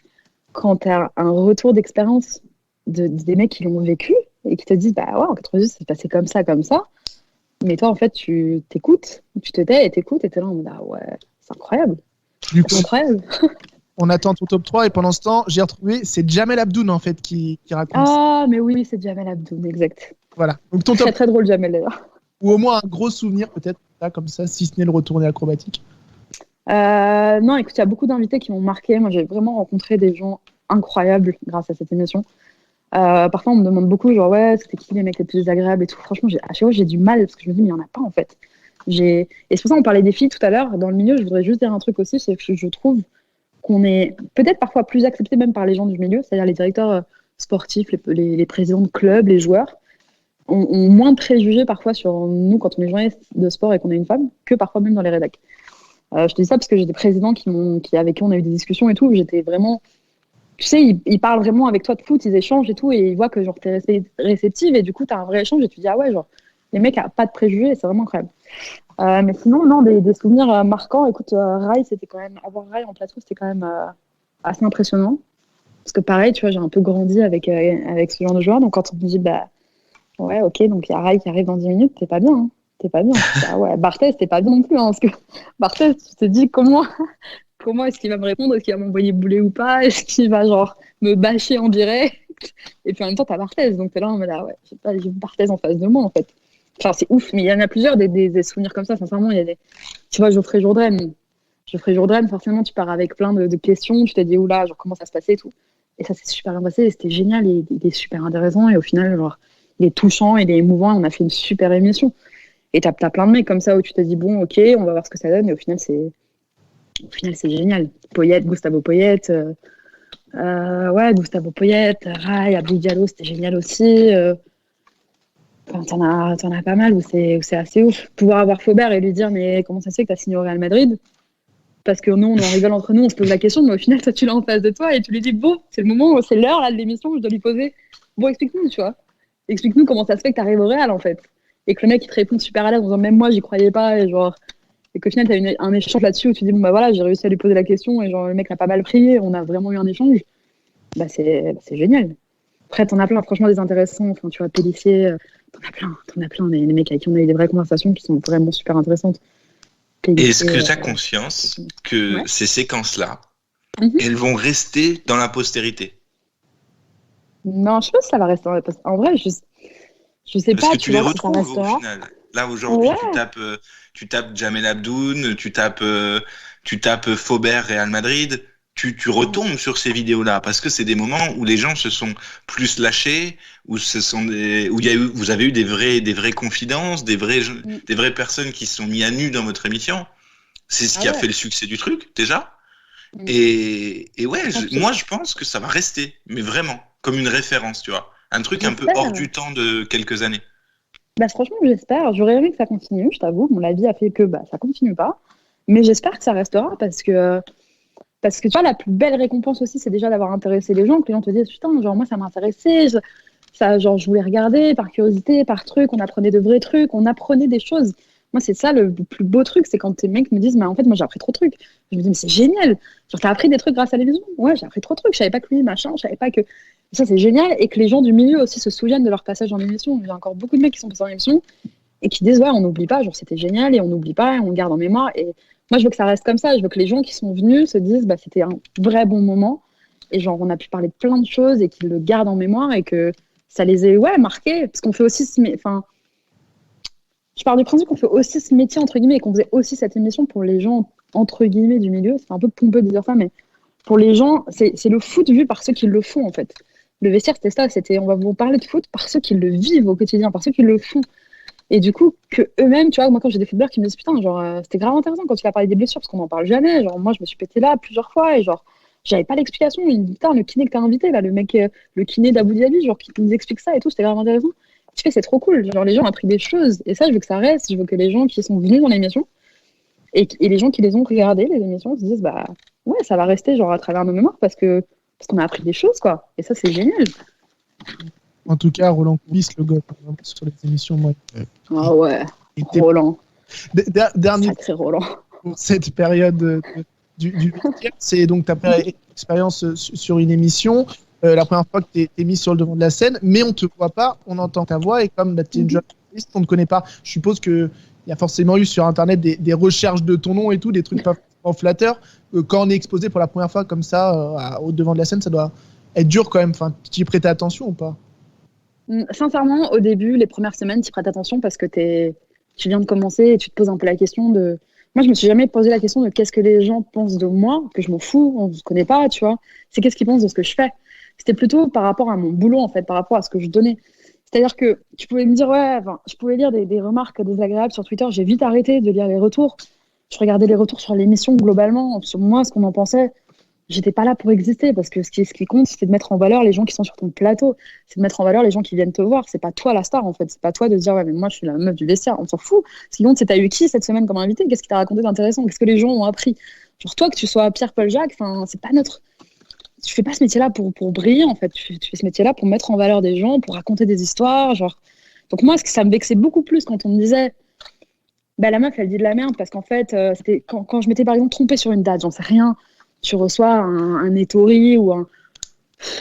Quand tu as un retour d'expérience des mecs qui l'ont vécu et qui te disent, bah ouais, en 98, c'est passé comme ça. Mais toi, en fait, tu t'écoutes, tu te tais et t'écoutes, et t'es là en mode, ah ouais, c'est incroyable. C'est incroyable. On attend ton top 3, et pendant ce temps, j'ai retrouvé, c'est Jamel Abdoun, en fait, qui raconte. Ah, mais oui, c'est Jamel Abdoun, exact. Voilà. Donc, ton très, top... très drôle, Jamel, d'ailleurs. Ou au moins un gros souvenir, peut-être, là, comme ça, si ce n'est le retourné acrobatique. Non, écoute, il y a beaucoup d'invités qui m'ont marqué. Moi, j'ai vraiment rencontré des gens incroyables grâce à cette émission. Parfois, on me demande beaucoup, genre, ouais, c'était qui les mecs les plus agréables et tout. Franchement, à chaque fois, j'ai du mal parce que je me dis, mais il n'y en a pas en fait. Et c'est pour ça qu'on parlait des filles tout à l'heure. Dans le milieu, je voudrais juste dire un truc aussi, c'est que je trouve qu'on est peut-être parfois plus accepté même par les gens du milieu, c'est-à-dire les directeurs sportifs, les présidents de clubs, les joueurs, ont moins de préjugés parfois sur nous quand on est journaliste de sport et qu'on est une femme, que parfois même dans les rédacs. Je te dis ça parce que j'ai des présidents avec qui on a eu des discussions et tout, où j'étais vraiment... Tu sais, ils parlent vraiment avec toi de foot, ils échangent et tout, et ils voient que genre t'es réceptive, et du coup, t'as un vrai échange, et tu dis, ah ouais, genre, les mecs n'ont pas de préjugés, et c'est vraiment incroyable. Mais sinon, non, des souvenirs marquants. Écoute, Rai, c'était quand même... Avoir Rai en plateau, c'était quand même assez impressionnant. Parce que pareil, tu vois, j'ai un peu grandi avec ce genre de joueur, donc quand on me dit, bah, ouais, ok, donc il y a Rai qui arrive dans 10 minutes, t'es pas bien, hein. T'es pas bien. Ah ouais, Barthez, t'es pas bien non plus, hein, parce que Barthez, tu te dis comment est-ce qu'il va me répondre, est-ce qu'il va m'envoyer bouler ou pas, est-ce qu'il va genre me bâcher en direct, et puis en même temps t'as Barthez, donc t'es là en mode ah ouais, j'ai Barthez en face de moi en fait. Enfin c'est ouf, mais il y en a plusieurs des souvenirs comme ça, sincèrement, il y a des, tu vois, Geoffrey Jourdain, forcément tu pars avec plein de questions, tu te dis oula, genre comment ça se passait et tout, et ça s'est super bien passé, et c'était génial, et il est super intéressant, et au final genre il est touchant, il est émouvant, et on a fait une super émission. Et t'as plein de mecs comme ça où tu te dis bon ok, on va voir ce que ça donne, et au final c'est génial. Gustavo Poyet, Gustavo Poyet, Rai, Abdou Diallo, c'était génial aussi. Enfin, t'en as pas mal où c'est assez ouf. Pouvoir avoir Faubert et lui dire mais comment ça se fait que t'as signé au Real Madrid? Parce que nous, on en rigole entre nous, on se pose la question, mais au final, toi, tu l'as en face de toi et tu lui dis bon, c'est le moment, c'est l'heure là de l'émission où je dois lui poser. Bon, explique-nous, tu vois. Explique-nous comment ça se fait que t'arrives au Real en fait. Et que le mec il te répond super à l'aise en disant même moi j'y croyais pas, et genre, et qu'au final t'as un échange là-dessus où tu dis bon bah voilà, j'ai réussi à lui poser la question, et genre le mec l'a pas mal pris, on a vraiment eu un échange. Bah c'est génial. Après t'en as plein, franchement, des intéressants, enfin tu vois, Pélissier, t'en as plein, les mecs avec qui on a eu des vraies conversations qui sont vraiment super intéressantes. Est-ce que tu as conscience que ces séquences-là, elles vont rester dans la postérité? Non, je sais pas si ça va rester en vrai, je sais Parce pas, que tu les vois, retrouves si ça au final. Là aujourd'hui, tu tapes Jamel Abdoun, tu tapes Faubert Real Madrid, tu retombes sur ces vidéos-là parce que c'est des moments où les gens se sont plus lâchés, où vous avez eu des vraies confidences, des vraies personnes qui se sont mis à nu dans votre émission. C'est ce qui a fait le succès du truc déjà. Et ouais, moi je pense que ça va rester, mais vraiment comme une référence, tu vois, un truc un peu hors du temps de quelques années. Bah franchement, j'espère. J'aurais aimé que ça continue, je t'avoue. Mon avis a fait que ça continue pas. Mais j'espère que ça restera parce que tu vois, la plus belle récompense aussi, c'est déjà d'avoir intéressé les gens, que les gens te disent putain, genre moi ça m'intéressait, je voulais regarder par curiosité, par truc, on apprenait de vrais trucs, on apprenait des choses. Moi, c'est ça le plus beau truc, c'est quand tes mecs me disent mais en fait moi j'ai appris trop de trucs. Je me dis mais c'est génial. Genre t'as appris des trucs grâce à l'émission. Ouais, j'ai appris trop de trucs. Je savais pas que lui machin, je savais pas que ça c'est génial, et que les gens du milieu aussi se souviennent de leur passage dans l'émission. Il y a encore beaucoup de mecs qui sont passés dans l'émission et qui disent ouais, on n'oublie pas, genre c'était génial, et on n'oublie pas, et on garde en mémoire. Et moi je veux que ça reste comme ça, je veux que les gens qui sont venus se disent bah c'était un vrai bon moment, et genre on a pu parler de plein de choses et qu'ils le gardent en mémoire, et que ça les ait marqués, parce qu'on fait aussi je pars du principe qu'on fait aussi ce métier entre guillemets, et qu'on faisait aussi cette émission pour les gens entre guillemets du milieu. C'est un peu pompeux de dire ça, mais pour les gens, c'est le foot vu par ceux qui le font en fait. Le vestiaire, c'était on va vous parler de foot par ceux qui le vivent au quotidien, par ceux qui le font. Et du coup, que eux-mêmes, tu vois, moi quand j'ai des footballeurs qui me disent putain, genre c'était grave intéressant quand tu as parlé des blessures, parce qu'on n'en parle jamais. Genre moi je me suis pété là plusieurs fois, et genre j'avais pas l'explication. Il me dit putain, le kiné que t'as invité là, le mec, le kiné d'Abu Dhabi, genre qui nous explique ça et tout, c'était grave intéressant. Tu fais, c'est trop cool. Genre les gens ont appris des choses, et ça je veux que ça reste. Je veux que les gens qui sont venus dans l'émission et les gens qui les ont regardées, les émissions, se disent bah ouais, ça va rester genre à travers nos mémoires parce qu'on a appris des choses, quoi. Et ça, c'est génial. En tout cas, Roland Courbis, le gars, sur les émissions, moi. Ah ouais, Roland. Dernier sacré Roland. Pour cette période du vestiaire, c'est donc ta première expérience sur une émission, la première fois que tu es mise sur le devant de la scène, mais on ne te voit pas, on entend ta voix, et comme tu es une jeune journaliste, on ne te connaît pas. Je suppose qu'il y a forcément eu sur Internet des recherches de ton nom et tout, des trucs pas forcément flatteurs. Quand on est exposé pour la première fois comme ça au devant de la scène, ça doit être dur quand même. Enfin, tu y prêtais attention ou pas? Sincèrement, au début, les premières semaines, tu y prêtes attention parce que tu viens de commencer et tu te poses un peu la question de Moi, je me suis jamais posé la question de qu'est-ce que les gens pensent de moi, que je m'en fous, on ne se connaît pas, tu vois. C'est qu'est-ce qu'ils pensent de ce que je fais. C'était plutôt par rapport à mon boulot, en fait, par rapport à ce que je donnais. C'est-à-dire que tu pouvais me dire, ouais, enfin, je pouvais lire des remarques désagréables sur Twitter. J'ai vite arrêté de lire les retours. Je regardais les retours sur l'émission globalement, sur moi, ce qu'on en pensait. J'étais pas là pour exister parce que ce qui compte, c'est de mettre en valeur les gens qui sont sur ton plateau. C'est de mettre en valeur les gens qui viennent te voir. C'est pas toi la star, en fait. C'est pas toi de se dire, ouais, mais moi, je suis la meuf du vestiaire. On s'en fout. Ce qui compte, c'est t'as eu qui cette semaine comme invité? Qu'est-ce qui t'a raconté d'intéressant? Qu'est-ce que les gens ont appris? Genre, toi, que tu sois Pierre-Paul Jacques, enfin, c'est pas notre. Tu fais pas ce métier-là pour briller, en fait. Tu fais ce métier-là pour mettre en valeur des gens, pour raconter des histoires, genre. Donc, moi, ça me vexait beaucoup plus quand on me disait, bah, la meuf, elle dit de la merde parce qu'en fait, c'était quand je m'étais par exemple trompée sur une date, j'en sais rien. Tu reçois un Ettori ou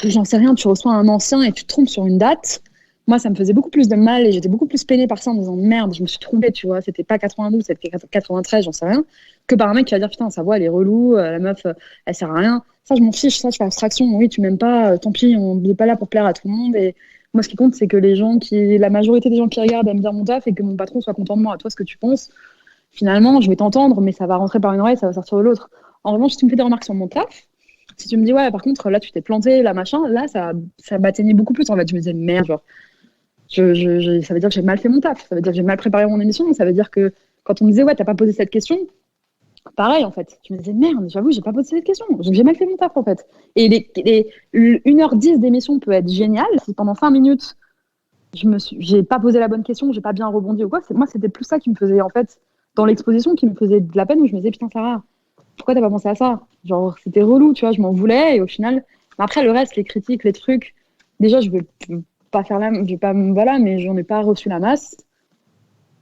j'en sais rien, tu reçois un ancien et tu te trompes sur une date. Moi, ça me faisait beaucoup plus de mal et j'étais beaucoup plus peinée par ça en me disant merde, je me suis trompée, tu vois, c'était pas 92, c'était 93, j'en sais rien, que par un mec qui va dire putain, sa voix elle est relou, la meuf elle sert à rien. Ça, je m'en fiche, ça, je fais abstraction. Oui, tu m'aimes pas, tant pis, on n'est pas là pour plaire à tout le monde. Et moi, ce qui compte, c'est que la majorité des gens qui regardent aiment bien mon taf et que mon patron soit content de moi. Toi, ce que tu penses, finalement, je vais t'entendre, mais ça va rentrer par une oreille, ça va sortir de l'autre. En revanche, si tu me fais des remarques sur mon taf, si tu me dis, ouais, par contre, là, tu t'es planté, là, machin, là, ça m'atteignait beaucoup plus. En fait, je me disais, merde, genre, ça veut dire que j'ai mal fait mon taf, ça veut dire que j'ai mal préparé mon émission, ça veut dire que quand on me disait, ouais, t'as pas posé cette question, pareil, en fait. Je me disais, merde, j'avoue, j'ai pas posé cette question, j'ai mal fait mon taf, en fait. Et 1h10 d'émission peut être génial si pendant 5 minutes, j'ai pas posé la bonne question, j'ai pas bien rebondi ou quoi. Moi, c'était plus ça qui me faisait, en fait, dans l'exposition, qui me faisait de la peine, où je me disais, putain, Sarah, pourquoi t'as pas pensé à ça? Genre, c'était relou, tu vois, je m'en voulais, et au final, après, le reste, les critiques, les trucs, déjà, je vais pas faire voilà, mais j'en ai pas reçu la masse,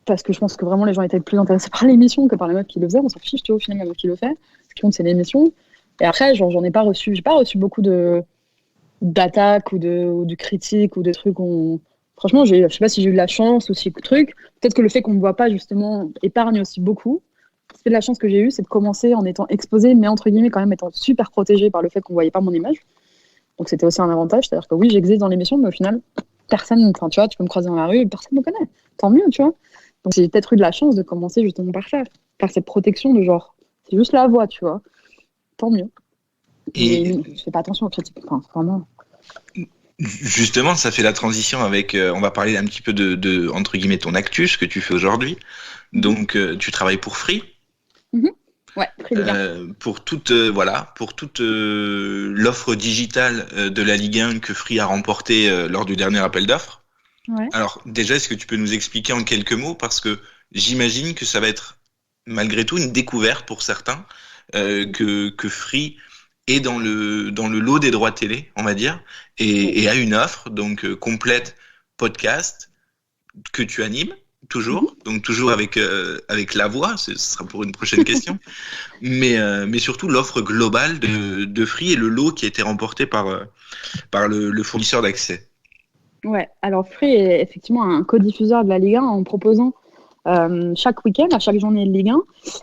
parce que je pense que vraiment, les gens étaient plus intéressés par l'émission que par la meuf qui le faisait, on s'en fiche, tu vois, au final, la meuf qui le fait, ce qui compte, c'est l'émission, et après, genre, j'ai pas reçu beaucoup d'attaques ou de critiques ou de trucs, franchement, je sais pas si j'ai eu de la chance ou si truc, peut-être que le fait qu'on me voit pas, justement, épargne aussi beaucoup. C'est de la chance que j'ai eue, c'est de commencer en étant exposée, mais entre guillemets quand même étant super protégée par le fait qu'on ne voyait pas mon image. Donc c'était aussi un avantage, c'est-à-dire que oui, j'existe dans l'émission, mais au final, personne, enfin tu vois, tu peux me croiser dans la rue, personne ne me connaît. Tant mieux, tu vois. Donc j'ai peut-être eu de la chance de commencer justement par ça, par cette protection de genre, c'est juste la voix, tu vois. Tant mieux. Et je fais pas attention aux critiques, enfin vraiment. Justement, ça fait la transition avec, on va parler un petit peu de entre guillemets ton actu, ce que tu fais aujourd'hui. Donc tu travailles pour Free. Mm-hmm. Ouais, pour toute l'offre digitale de la Ligue 1 que Free a remportée lors du dernier appel d'offres. Ouais. Alors déjà, est-ce que tu peux nous expliquer en quelques mots, parce que j'imagine que ça va être malgré tout une découverte pour certains que Free est dans le lot des droits télé, on va dire, et a une offre donc complète podcast que tu animes. Toujours, donc toujours avec la voix, ce sera pour une prochaine question, mais surtout l'offre globale de Free et le lot qui a été remporté par le fournisseur d'accès. Ouais, alors Free est effectivement un codiffuseur de la Ligue 1 en proposant chaque week-end, à chaque journée de Ligue 1,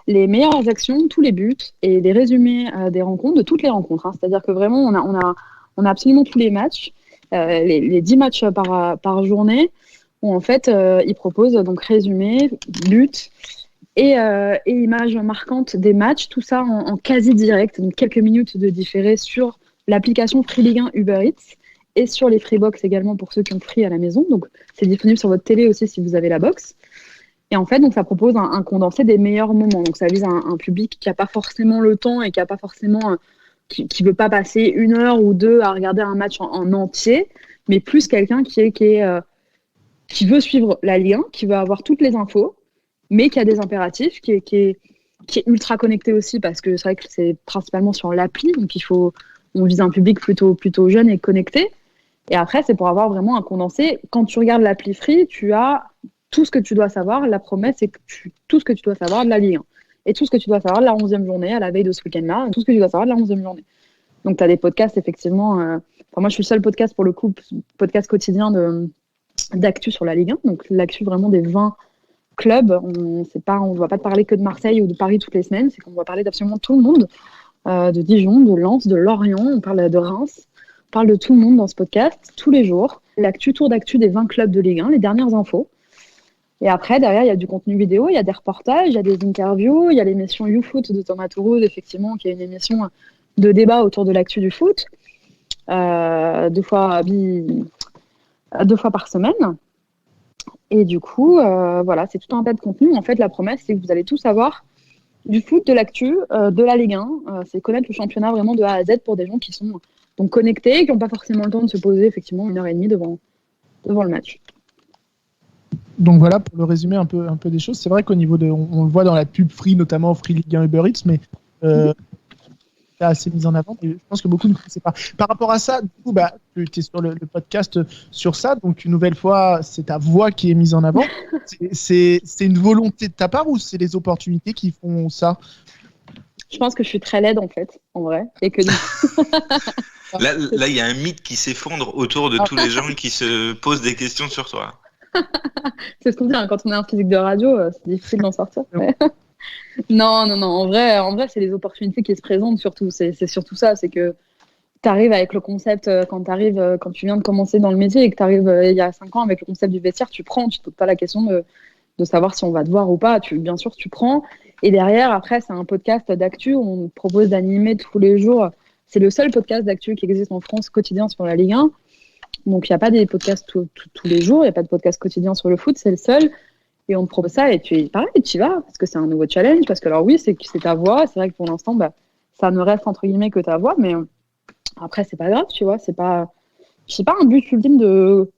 les meilleures actions, tous les buts et des résumés des rencontres, de toutes les rencontres. Hein. C'est-à-dire que vraiment, on a absolument tous les matchs, les 10 matchs par journée, où en fait, ils proposent donc résumé, buts et images marquantes des matchs, tout ça en quasi direct, donc quelques minutes de différé sur l'application Free Ligue 1 Uber Eats et sur les Freebox également pour ceux qui ont Free à la maison. Donc c'est disponible sur votre télé aussi si vous avez la box. Et en fait, donc ça propose un condensé des meilleurs moments. Donc ça vise un public qui n'a pas forcément le temps et qui a pas forcément qui veut pas passer 1 heure ou 2 à regarder un match en entier, mais plus quelqu'un qui veut suivre la Ligue 1, qui veut avoir toutes les infos, mais qui a des impératifs, qui est ultra connecté aussi, parce que c'est vrai que c'est principalement sur l'appli, donc on vise un public plutôt jeune et connecté. Et après, c'est pour avoir vraiment un condensé. Quand tu regardes l'appli Free, tu as tout ce que tu dois savoir. La promesse, c'est que tout ce que tu dois savoir de la Ligue 1. Et tout ce que tu dois savoir de la 11e journée, à la veille de ce week-end-là, tout ce que tu dois savoir de la 11e journée. Donc, tu as des podcasts, effectivement. Moi, je suis le seul podcast, pour le coup, podcast quotidien d'actu sur la Ligue 1, donc l'actu vraiment des 20 clubs. On ne va pas te parler que de Marseille ou de Paris toutes les semaines, c'est qu'on va parler d'absolument tout le monde, de Dijon, de Lens, de Lorient, on parle de Reims, on parle de tout le monde dans ce podcast, tous les jours. Tour d'actu des 20 clubs de Ligue 1, les dernières infos. Et après, derrière, il y a du contenu vidéo, il y a des reportages, il y a des interviews, il y a l'émission YouFoot de Thomas Tourouz, effectivement, qui est une émission de débat autour de l'actu du foot, 2 fois par semaine. Et du coup, voilà, c'est tout un tas de contenu. En fait, la promesse, c'est que vous allez tout savoir du foot, de l'actu, de la Ligue 1. C'est connaître le championnat vraiment de A à Z pour des gens qui sont donc connectés, qui n'ont pas forcément le temps de se poser effectivement 1h30 devant le match. Donc voilà, pour le résumer un peu des choses, c'est vrai qu'au niveau on le voit dans la pub Free, notamment Free Ligue 1 Uber Eats, mais c'est assez mis en avant, et je pense que beaucoup ne connaissaient pas. Par rapport à ça, du coup, tu es sur le podcast sur ça, donc une nouvelle fois, c'est ta voix qui est mise en avant. C'est une volonté de ta part ou c'est les opportunités qui font ça? Je pense que je suis très laide en fait, en vrai, et que Là, il y a un mythe qui s'effondre autour de tous les gens qui se posent des questions sur toi. C'est ce qu'on dit, hein, quand on est un physique de radio, c'est difficile d'en sortir. Mais... non, en vrai, c'est les opportunités qui se présentent surtout. C'est surtout ça, c'est que tu arrives avec le concept, quand tu viens de commencer dans le métier et que tu arrives il y a 5 ans avec le concept du vestiaire, tu te poses pas la question de savoir si on va te voir ou pas. Bien sûr, tu prends. Et derrière, après, c'est un podcast d'actu. On propose d'animer tous les jours. C'est le seul podcast d'actu qui existe en France quotidien sur la Ligue 1. Donc, il n'y a pas des podcasts tous les jours. Il n'y a pas de podcast quotidien sur le foot. C'est le seul. Et on te propose ça. Et tu y vas. Parce que c'est un nouveau challenge. Parce que, alors oui, c'est ta voix. C'est vrai que pour l'instant, ça ne reste entre guillemets que ta voix. Mais après, c'est pas grave, tu vois. C'est pas un but ultime de.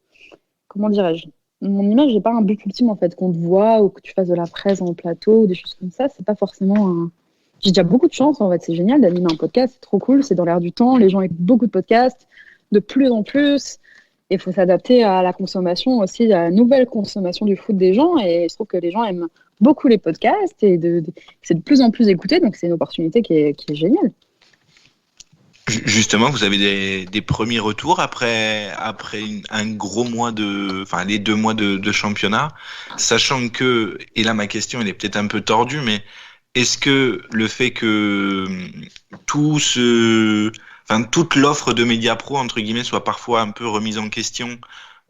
Comment dirais-je? Mon image n'est pas un but ultime en fait, qu'on te voit ou que tu fasses de la presse en plateau ou des choses comme ça. C'est pas forcément un. J'ai déjà beaucoup de chance en fait, c'est génial d'animer un podcast, c'est trop cool, c'est dans l'air du temps. Les gens écoutent beaucoup de podcasts, de plus en plus. Et il faut s'adapter à la consommation aussi, à la nouvelle consommation du foot des gens. Et je trouve que les gens aiment beaucoup les podcasts et c'est de plus en plus écouté. Donc c'est une opportunité qui est géniale. Justement, vous avez des premiers retours après un gros mois les 2 mois de championnat, sachant que, et là ma question elle est peut-être un peu tordue, mais est-ce que le fait que toute l'offre de Mediapro entre guillemets soit parfois un peu remise en question,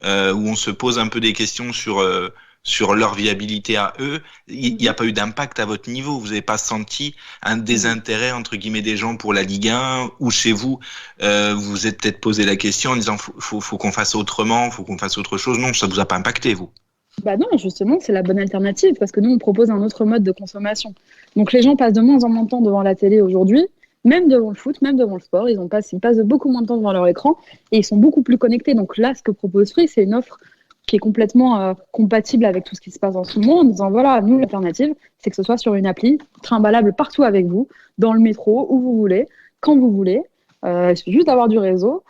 où on se pose un peu des questions sur leur viabilité à eux, il n'y a pas eu d'impact à votre niveau? Vous n'avez pas senti un désintérêt entre guillemets des gens pour la Ligue 1, ou chez vous, vous êtes peut-être posé la question en disant faut qu'on fasse autrement, faut qu'on fasse autre chose? Non, ça vous a pas impacté, vous? Non, justement, c'est la bonne alternative parce que nous, on propose un autre mode de consommation. Donc les gens passent de moins en moins de temps devant la télé aujourd'hui, même devant le foot, même devant le sport. Ils passent beaucoup moins de temps devant leur écran et ils sont beaucoup plus connectés. Donc là, ce que propose Free, c'est une offre qui est complètement compatible avec tout ce qui se passe en ce moment, en disant voilà, nous, l'alternative, c'est que ce soit sur une appli, trimballable partout avec vous, dans le métro, où vous voulez, quand vous voulez. Il suffit juste d'avoir du réseau.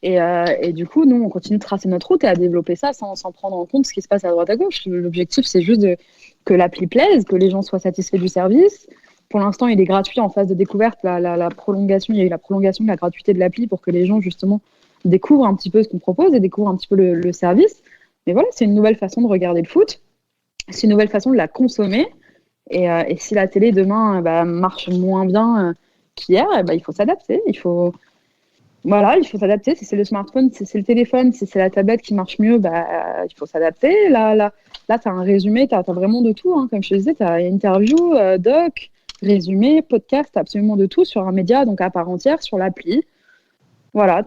Et du coup, nous, on continue de tracer notre route et à développer ça sans prendre en compte ce qui se passe à droite à gauche. L'objectif, c'est juste que l'appli plaise, que les gens soient satisfaits du service. Pour l'instant, il est gratuit en phase de découverte. La prolongation, il y a eu la prolongation de la gratuité de l'appli pour que les gens, justement, découvrent un petit peu ce qu'on propose et découvrent un petit peu le service. Mais voilà, c'est une nouvelle façon de regarder le foot. C'est une nouvelle façon de la consommer. Et si la télé, demain, marche moins bien qu'hier, il faut s'adapter. Il faut s'adapter. Si c'est le smartphone, si c'est le téléphone, si c'est la tablette qui marche mieux, il faut s'adapter. Là tu as un résumé, tu as vraiment de tout. Hein. Comme je te disais, tu as interview, doc, résumé, podcast, absolument de tout sur un média donc à part entière, sur l'appli. Voilà,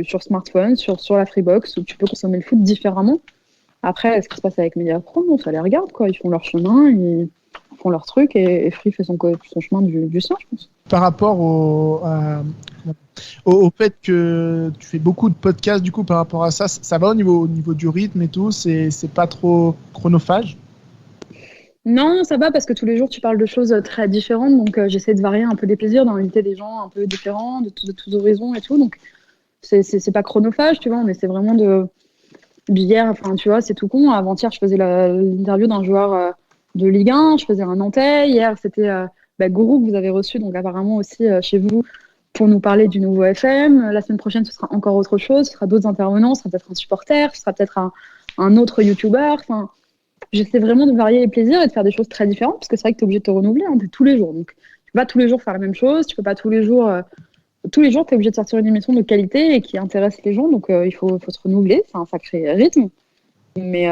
sur smartphone, sur la Freebox, où tu peux consommer le foot différemment. Après, ce qui se passe avec Mediapro, ça les regarde, quoi. Ils font leur chemin, ils font leur truc, et Free fait son chemin du sien, je pense. Par rapport au fait que tu fais beaucoup de podcasts, du coup, par rapport à ça, ça va au niveau du rythme et tout, c'est pas trop chronophage? Non, ça va parce que tous les jours tu parles de choses très différentes, donc j'essaie de varier un peu les plaisirs, d'inviter des gens un peu différents, de tous horizons et tout, donc c'est pas chronophage, tu vois, on essaie vraiment de... Hier, enfin tu vois, c'est tout con, avant-hier je faisais l'interview d'un joueur de Ligue 1, je faisais un Nantais, hier c'était Gourou que vous avez reçu, donc apparemment aussi chez vous, pour nous parler du nouveau FM. La semaine prochaine ce sera encore autre chose, ce sera d'autres intervenants, ce sera peut-être un supporter, ce sera peut-être un autre youtubeur, enfin... J'essaie vraiment de varier les plaisirs et de faire des choses très différentes parce que c'est vrai que tu es obligé de te renouveler tous les jours. Donc, tu peux pas tous les jours faire la même chose. Tu peux pas tous les jours. Tous les jours, tu es obligé de sortir une émission de qualité et qui intéresse les gens. Donc, il faut se renouveler. C'est un sacré rythme. Mais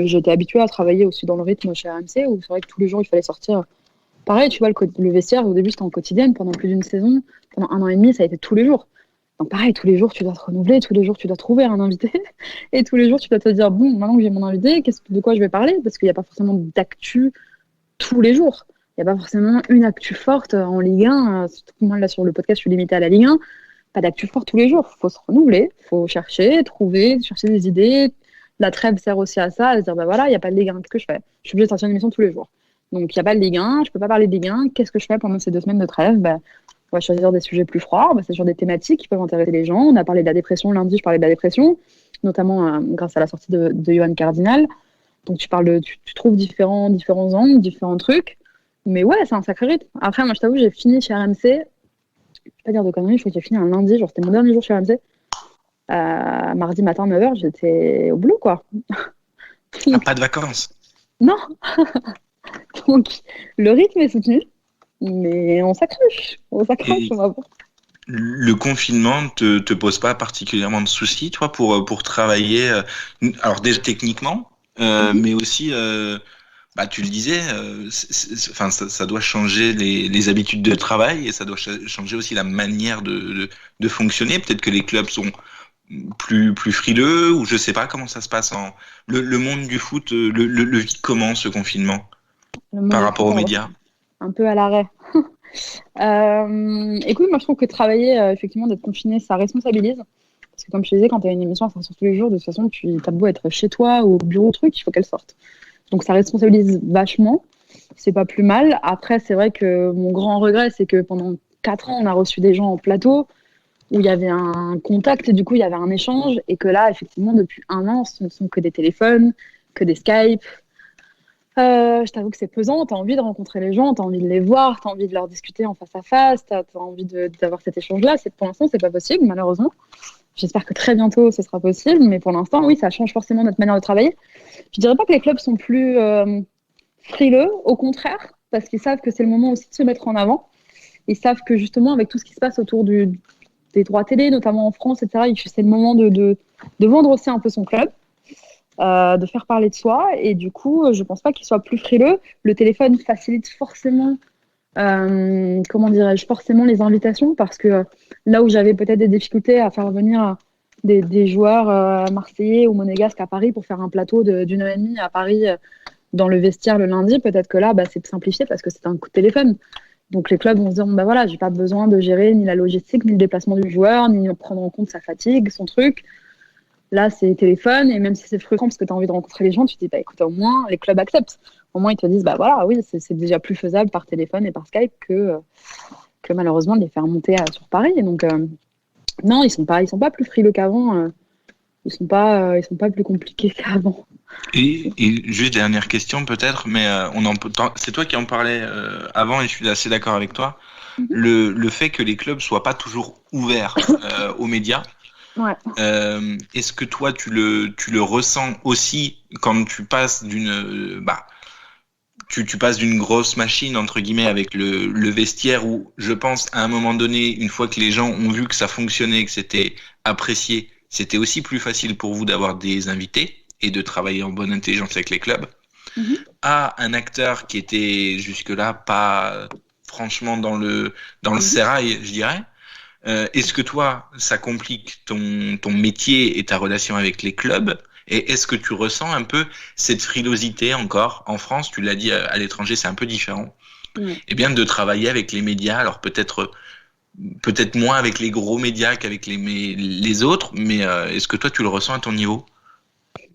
j'étais habituée à travailler aussi dans le rythme chez RMC, où c'est vrai que tous les jours, il fallait sortir. Pareil, tu vois, le vestiaire, au début, c'était en quotidienne. Pendant plus d'une saison, pendant 1 an et demi, ça a été tous les jours. Donc pareil, tous les jours, tu dois te renouveler, tous les jours, tu dois trouver un invité. Et tous les jours, tu dois te dire, bon, maintenant que j'ai mon invité, de quoi je vais parler? Parce qu'il n'y a pas forcément d'actu tous les jours. Il n'y a pas forcément une actu forte en Ligue 1. Surtout que moi, là, sur le podcast, je suis limitée à la Ligue 1. Pas d'actu forte tous les jours. Il faut se renouveler, il faut chercher, trouver, chercher des idées. La trêve sert aussi à ça, à se dire, bah voilà, il n'y a pas de Ligue 1, qu'est-ce que je fais? Je suis obligée de sortir une émission tous les jours. Donc, il n'y a pas de Ligue 1, je ne peux pas parler de Ligue 1. Qu'est-ce que je fais pendant ces 2 semaines de trêve? Bah, on va choisir des sujets plus froids, c'est sur des thématiques qui peuvent intéresser les gens. On a parlé de la dépression lundi, je parlais de la dépression, notamment grâce à la sortie de Johan Cardinal. Donc, tu trouves différents angles, différents trucs. Mais ouais, c'est un sacré rythme. Après, moi, je t'avoue, j'ai fini chez RMC. Je ne vais pas dire de conneries, je crois que j'ai fini un lundi, genre c'était mon dernier jour chez RMC. Mardi matin, 9h, j'étais au boulot, quoi. Pas de vacances. Non. Donc, le rythme est soutenu, mais on s'accroche. On va voir. Le confinement te pose pas particulièrement de soucis, toi, pour travailler, alors déjà techniquement, mais aussi, tu le disais, ça doit changer les habitudes de travail et ça doit changer aussi la manière de fonctionner. Peut-être que les clubs sont plus frileux, ou je sais pas comment ça se passe le monde du foot, le vit comment, ce confinement, par rapport aux médias? Un peu à l'arrêt. Écoute, moi je trouve que travailler, effectivement, d'être confiné, ça responsabilise. Parce que comme je te disais, quand tu as une émission à faire sur tous les jours, de toute façon, t'as beau être chez toi ou au bureau, il faut qu'elle sorte. Donc ça responsabilise vachement. C'est pas plus mal. Après, c'est vrai que mon grand regret, c'est que pendant 4 ans, on a reçu des gens en plateau où il y avait un contact et du coup, il y avait un échange. Et que là, effectivement, depuis 1 an, ce ne sont que des téléphones, que des Skype. Je t'avoue que c'est pesant, tu as envie de rencontrer les gens, tu as envie de les voir, tu as envie de leur discuter en face à face, tu as envie d'avoir cet échange-là. Pour l'instant, c'est pas possible, malheureusement. J'espère que très bientôt, ce sera possible, mais pour l'instant, oui, ça change forcément notre manière de travailler. Je dirais pas que les clubs sont plus frileux, au contraire, parce qu'ils savent que c'est le moment aussi de se mettre en avant. Ils savent que justement, avec tout ce qui se passe autour des droits télé, notamment en France, etc., c'est le moment de vendre aussi un peu son club. De faire parler de soi, et du coup je pense pas qu'il soit plus frileux. Le téléphone facilite forcément forcément les invitations, parce que là où j'avais peut-être des difficultés à faire venir des joueurs marseillais ou monégasques à Paris pour faire un plateau d'1 heure et demie à Paris dans le vestiaire le lundi, peut-être que là c'est simplifié parce que c'est un coup de téléphone. Donc les clubs vont se dire voilà, j'ai pas besoin de gérer ni la logistique, ni le déplacement du joueur, ni prendre en compte sa fatigue, son truc. Là, c'est téléphone, et même si c'est frustrant parce que tu as envie de rencontrer les gens, tu te dis, écoute, au moins, les clubs acceptent. Au moins, ils te disent, oui, c'est déjà plus faisable par téléphone et par Skype que malheureusement de les faire monter sur Paris. Et donc, non, ils sont pas plus frileux qu'avant. Ils sont pas plus compliqués qu'avant. Et juste dernière question peut-être, mais c'est toi qui en parlais avant, et je suis assez d'accord avec toi. Mm-hmm. Le fait que les clubs soient pas toujours ouverts aux médias. Ouais. Est-ce que toi tu le ressens aussi quand tu passes tu passes d'une grosse machine entre guillemets avec le vestiaire, où je pense à un moment donné, une fois que les gens ont vu que ça fonctionnait, que c'était apprécié, c'était aussi plus facile pour vous d'avoir des invités et de travailler en bonne intelligence avec les clubs, à un acteur qui était jusque-là pas franchement dans le sérail, je dirais. Est-ce que toi, ça complique ton métier et ta relation avec les clubs? Et est-ce que tu ressens un peu cette frilosité encore en France? Tu l'as dit, à l'étranger, c'est un peu différent. Et bien de travailler avec les médias, alors peut-être moins avec les gros médias qu'avec les autres, mais est-ce que toi, tu le ressens à ton niveau?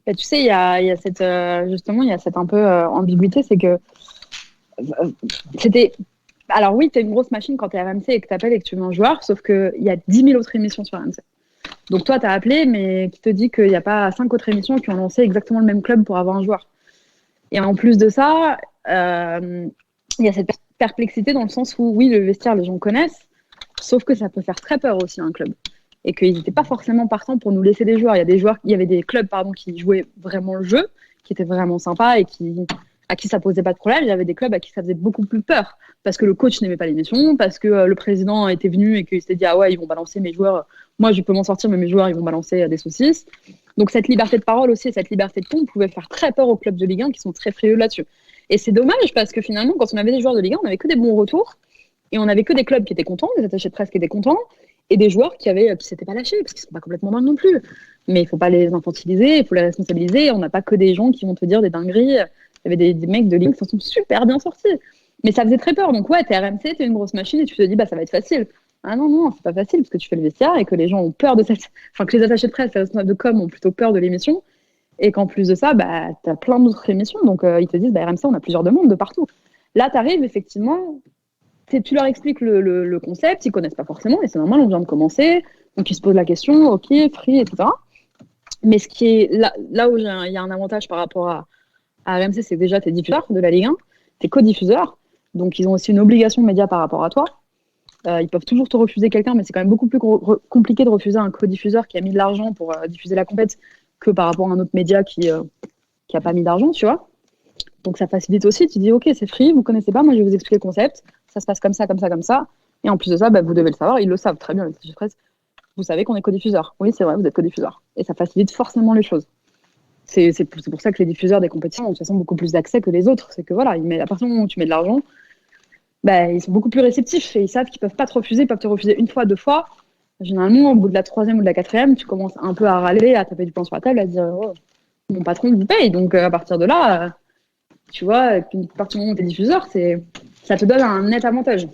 Tu sais, il y a cette justement, il y a cette un peu ambiguïté, c'est que c'était... Alors oui, tu es une grosse machine quand tu es à RMC et que tu appelles et que tu veux un joueur, sauf qu'il y a 10 000 autres émissions sur RMC. Donc toi, tu as appelé, mais qui te dit qu'il n'y a pas 5 autres émissions qui ont lancé exactement le même club pour avoir un joueur. Et en plus de ça, il y a cette perplexité dans le sens où, oui, le vestiaire, les gens connaissent, sauf que ça peut faire très peur aussi, un club. Et qu'ils n'étaient pas forcément partants pour nous laisser des joueurs. Il y avait des clubs qui jouaient vraiment le jeu, qui étaient vraiment sympas et à qui ça posait pas de problème. Il y avait des clubs à qui ça faisait beaucoup plus peur, parce que le coach n'aimait pas l'émission, parce que le président était venu et qu'il s'était dit, ah ouais, ils vont balancer mes joueurs, moi je peux m'en sortir, mais mes joueurs ils vont balancer des saucisses. Donc cette liberté de parole aussi, cette liberté de ton pouvait faire très peur aux clubs de Ligue 1 qui sont très frileux là-dessus. Et c'est dommage parce que finalement, quand on avait des joueurs de Ligue 1, on n'avait que des bons retours et on n'avait que des clubs qui étaient contents, des attachés de presse qui étaient contents et des joueurs qui s'étaient pas lâchés parce qu'ils sont pas complètement dingues non plus. Mais il faut pas les infantiliser, il faut les responsabiliser. On n'a pas que des gens qui vont te dire des dingueries. Il y avait des mecs de Ligue 1 qui s'en sont super bien sortis. Mais ça faisait très peur. Donc ouais, t'es RMC, t'es une grosse machine et tu te dis ça va être facile. Ah non, c'est pas facile parce que tu fais le vestiaire et que les gens ont peur de que les attachés de presse, les responsables de com ont plutôt peur de l'émission et qu'en plus de ça, t'as plein d'autres émissions. Donc ils te disent RMC, on a plusieurs demandes de partout. Là, t'arrives effectivement, tu leur expliques le concept, ils connaissent pas forcément et c'est normal, on vient de commencer. Donc ils se posent la question, ok, free, etc. Mais ce qui est là où il y a un avantage par rapport à RMC, c'est que déjà t'es diffuseur de la Ligue 1, t'es co-diffuseur, donc ils ont aussi une obligation média par rapport à toi. Ils peuvent toujours te refuser quelqu'un, mais c'est quand même beaucoup plus compliqué de refuser un co-diffuseur qui a mis de l'argent pour diffuser la compète que par rapport à un autre média qui a pas mis d'argent, tu vois. Donc ça facilite aussi. Tu dis ok, c'est free, vous connaissez pas, moi je vais vous expliquer le concept. Ça se passe comme ça, comme ça, comme ça. Et en plus de ça, vous devez le savoir. Ils le savent très bien, les attachés de presse. Vous savez qu'on est co-diffuseur. Oui, c'est vrai, vous êtes co-diffuseur. Et ça facilite forcément les choses. C'est pour ça que les diffuseurs des compétitions ont de toute façon beaucoup plus d'accès que les autres. C'est que voilà, à partir du moment où tu mets de l'argent, ils sont beaucoup plus réceptifs et ils savent qu'ils peuvent pas te refuser, ils peuvent te refuser une fois, deux fois. Généralement, au bout de la 3e ou de la 4e, tu commences un peu à râler, à taper du poing sur la table, à dire oh, mon patron vous paye. Donc à partir de là, tu vois, à partir du moment où tu es diffuseur, ça te donne un net avantage.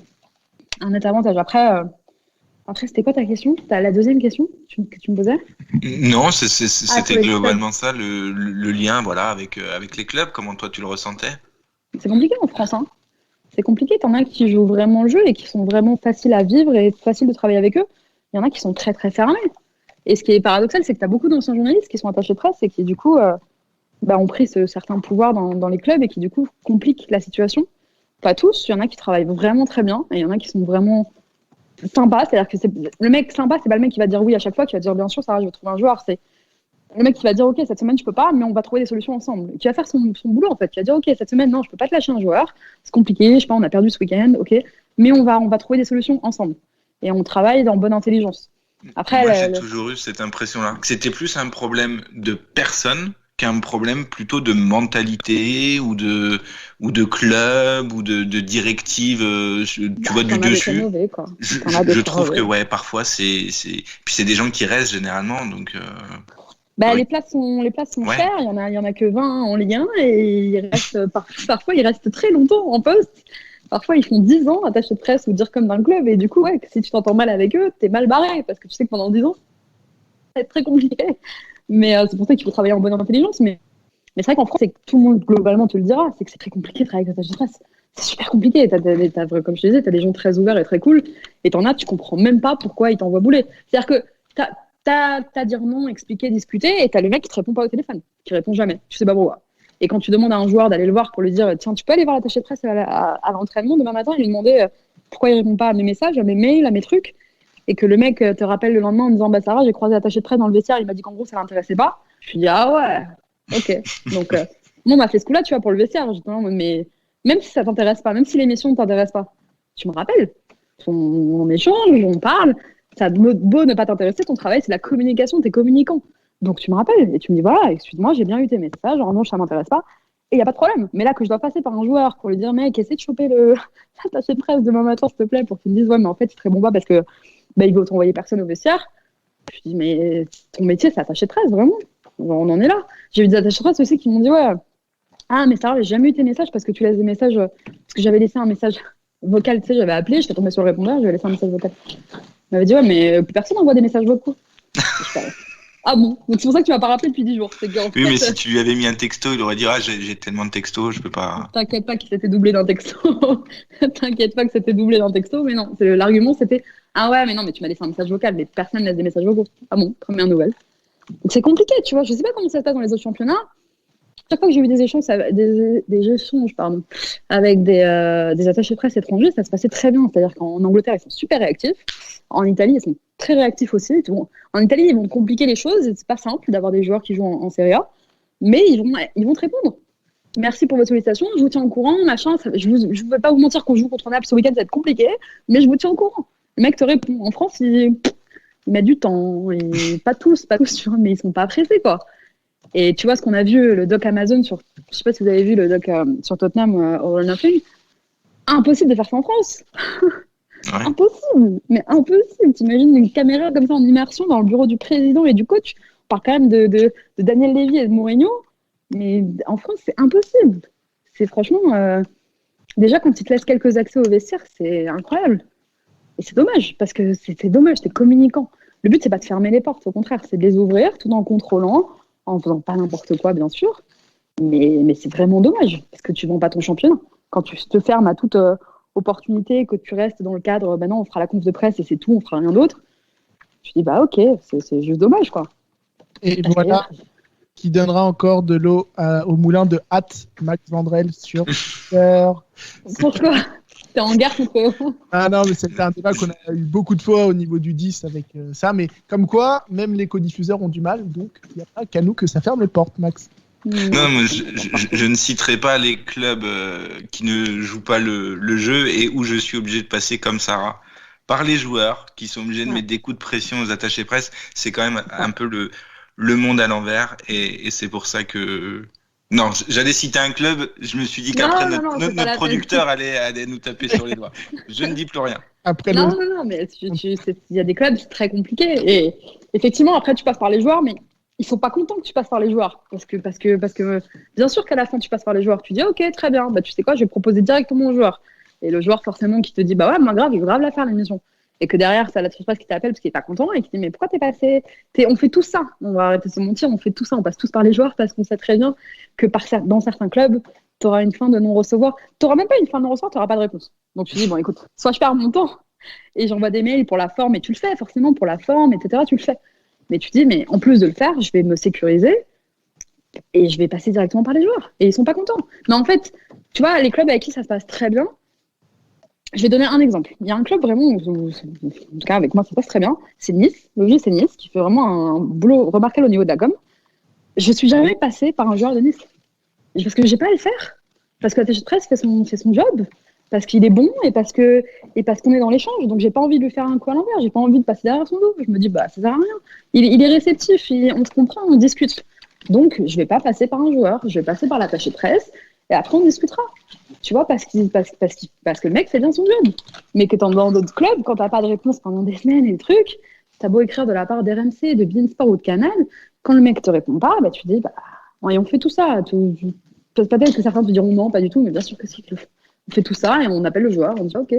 Un net avantage. Après, c'était quoi ta question? T'as la deuxième question que tu me posais? Non, c'était globalement ça, le lien avec les clubs. Comment toi tu le ressentais? C'est compliqué en France, hein. C'est compliqué. T'en as qui jouent vraiment le jeu et qui sont vraiment faciles à vivre et faciles de travailler avec eux. Il y en a qui sont très très fermés. Et ce qui est paradoxal, c'est que tu as beaucoup d'anciens journalistes qui sont attachés de presse et qui du coup ont pris ce certain pouvoir dans les clubs et qui du coup compliquent la situation. Pas tous, il y en a qui travaillent vraiment très bien et il y en a qui sont vraiment sympas. C'est-à-dire que le mec sympa, c'est pas le mec qui va dire oui à chaque fois, qui va dire bien sûr Sarah, je vais trouver un joueur. C'est le mec qui va dire ok, cette semaine je peux pas, mais on va trouver des solutions ensemble. Qui va faire son boulot en fait, qui va dire ok, cette semaine non, je peux pas te lâcher un joueur, c'est compliqué, je sais pas, on a perdu ce week-end, ok, mais on va trouver des solutions ensemble et on travaille dans bonne intelligence. Après, moi j'ai toujours eu cette impression-là, que c'était plus un problème de personne qu'un problème plutôt de mentalité ou de club ou de directive, tu vois, du dessus. Mauvais, quoi. Je trouve que parfois puis c'est des gens qui restent généralement, donc. Les places sont chères, il y en a que 20 en Ligue 1 et parfois ils restent très longtemps en poste. Parfois ils font 10 ans attachés de presse ou dire comme dans le club et du coup si tu t'entends mal avec eux, t'es mal barré parce que tu sais que pendant 10 ans ça va être très compliqué. Mais c'est pour ça qu'il faut travailler en bonne intelligence. Mais c'est vrai qu'en France, c'est que tout le monde globalement te le dira, c'est que c'est très compliqué de travailler avec l'attaché de presse. C'est super compliqué. Comme je te disais, t'as des gens très ouverts et très cool et t'en as, tu comprends même pas pourquoi ils t'envoient bouler. C'est-à-dire que t'as dire non, expliquer, discuter, et t'as le mec qui te répond pas au téléphone, qui répond jamais. Tu sais pas pourquoi. Et quand tu demandes à un joueur d'aller le voir pour lui dire tiens, tu peux aller voir l'attaché de presse à l'entraînement demain matin et lui demander pourquoi il répond pas à mes messages, à mes mails, à mes trucs, et que le mec te rappelle le lendemain en disant Sarah, j'ai croisé l'attaché de presse dans le vestiaire, il m'a dit qu'en gros ça l'intéressait pas. Je lui dis ah ouais, ok. Donc moi on m'a fait ce coup-là, tu vois, pour le vestiaire. Mais même si ça t'intéresse pas, même si l'émission ne t'intéresse pas, tu me rappelles. On échange, on parle. Ça a beau ne pas t'intéresser, ton travail c'est la communication, t'es communicant. Donc tu me rappelles et tu me dis voilà, excuse-moi, j'ai bien eu tes messages, en revanche ça m'intéresse pas. Et il n'y a pas de problème. Mais là que je dois passer par un joueur pour lui dire mec, essaie de choper l'attaché de presse demain matin s'il te plaît, pour qu'il me dise ouais mais en fait il te répond pas parce que il veut t'envoyer personne au vestiaire. Je dis mais ton métier c'est attaché de presse, vraiment. On en est là. J'ai eu des attachés de presse aussi qui m'ont dit ouais, ah mais Sarah, j'ai jamais eu tes messages parce que tu laisses des messages, parce que j'avais laissé un message vocal, tu sais, j'avais appelé, j'étais tombée sur le répondeur, j'avais laissé un message vocal. Il m'avait dit ouais mais plus personne envoie des messages vocaux. Ah bon, donc c'est pour ça que tu m'as pas rappelé depuis 10 jours. Oui, mais si tu lui avais mis un texto, il aurait dit ah j'ai tellement de textos, je peux pas. T'inquiète pas qu'il s'était doublé d'un texto. T'inquiète pas que c'était doublé d'un texto, mais non, l'argument c'était ah ouais mais non mais tu m'as laissé un message vocal, mais personne laisse des messages vocaux. Ah bon, première nouvelle. Donc c'est compliqué, tu vois. Je sais pas comment ça se passe dans les autres championnats. Chaque fois que j'ai eu des échanges avec des attachés de presse étrangers, ça se passait très bien. C'est-à-dire qu'en Angleterre, ils sont super réactifs. En Italie, ils sont très réactifs aussi. En Italie, ils vont compliquer les choses. C'est pas simple d'avoir des joueurs qui jouent en Serie A, mais ils vont te répondre. Merci pour votre sollicitation, je vous tiens au courant, machin. Je ne vais pas vous mentir qu'on joue contre Naples ce week-end, ça va être compliqué, mais je vous tiens au courant. Le mec te répond. En France, ils mettent du temps, et pas tous, tu vois, mais ils sont pas pressés, quoi. Et tu vois, ce qu'on a vu, le doc Amazon je sais pas si vous avez vu le doc sur Tottenham, All or Nothing, impossible de faire ça en France. Ouais. Impossible, mais impossible. T'imagines une caméra comme ça en immersion dans le bureau du président et du coach. On parle quand même de Daniel Levy et de Mourinho, mais en France, c'est impossible. C'est franchement, déjà quand ils te laissent quelques accès au vestiaire, c'est incroyable. Et c'est dommage, parce que c'est dommage, c'est communicant. Le but, c'est pas de fermer les portes, au contraire, c'est de les ouvrir tout en contrôlant, en faisant pas n'importe quoi, bien sûr. Mais c'est vraiment dommage, parce que tu vends pas ton championnat. Quand tu te fermes à toute opportunité, que tu restes dans le cadre, non, on fera la conf de presse et c'est tout, on fera rien d'autre. Tu dis, bah ok, c'est juste dommage, quoi. Et voilà qui donnera encore de l'eau au moulin de hâte, Max Vandrel sur Twitter. Pourquoi ? T'es en guerre contre eux. Ah non, mais c'était un débat qu'on a eu beaucoup de fois au niveau du 10 avec ça, mais comme quoi, même les codiffuseurs ont du mal, donc il n'y a pas qu'à nous que ça ferme les portes, Max. Non, mais je ne citerai pas les clubs qui ne jouent pas le jeu et où je suis obligé de passer comme Sarah par les joueurs qui sont obligés de mettre des coups de pression aux attachés presse. C'est quand même un peu le monde à l'envers et c'est pour ça que... Non, j'allais citer un club, je me suis dit qu'après notre producteur allait nous taper sur les doigts. Je ne dis plus rien. Après non, mais il y a des clubs, c'est très compliqué. Et effectivement, après, tu passes par les joueurs, mais ils sont pas contents que tu passes par les joueurs. Parce que bien sûr qu'à la fin, tu passes par les joueurs. Tu dis, ok, très bien, bah, tu sais quoi, je vais proposer directement au joueur. Et le joueur, forcément, qui te dit, bah ouais, moi, grave, je veux grave la faire, l'émission. Et que derrière, ça la presse qui t'appelle parce qu'il est pas content et qui dit, mais pourquoi t'es passé ? On fait tout ça. On va arrêter de se mentir, on fait tout ça. On passe tous par les joueurs parce qu'on sait très bien que dans certains clubs, tu auras une fin de non-recevoir. Tu n'auras même pas une fin de non-recevoir, tu n'auras pas de réponse. Donc tu dis, bon, écoute, soit je perds mon temps et j'envoie des mails pour la forme, et tu le fais, forcément, pour la forme, etc., tu le fais. Mais tu dis, mais en plus de le faire, je vais me sécuriser et je vais passer directement par les joueurs. Et ils sont pas contents. Mais en fait, tu vois, les clubs avec qui ça se passe très bien, je vais donner un exemple. Il y a un club vraiment, en tout cas avec moi ça passe très bien, c'est Nice, le GC Nice, qui fait vraiment un boulot remarquable au niveau de la com. Je suis jamais passée par un joueur de Nice. Parce que j'ai pas à le faire. Parce que l'attaché de presse fait son job. Parce qu'il est bon et parce qu'on est dans l'échange. Donc j'ai pas envie de lui faire un coup à l'envers. J'ai pas envie de passer derrière son dos. Je me dis, bah ça sert à rien. Il est réceptif, on se comprend, on discute. Donc je vais pas passer par un joueur, je vais passer par l'attaché de presse et après on discutera. Tu vois, parce que le mec fait bien son job. Mais que dans d'autres clubs, quand t'as pas de réponse pendant des semaines et des trucs, t'as beau écrire de la part d'RMC, de beIN Sport ou de Canal, quand le mec te répond pas, bah tu dis, bah, et on fait tout ça. Peut-être que certains te diront non, pas du tout, mais bien sûr que si. On fait tout ça et on appelle le joueur, on dit ok,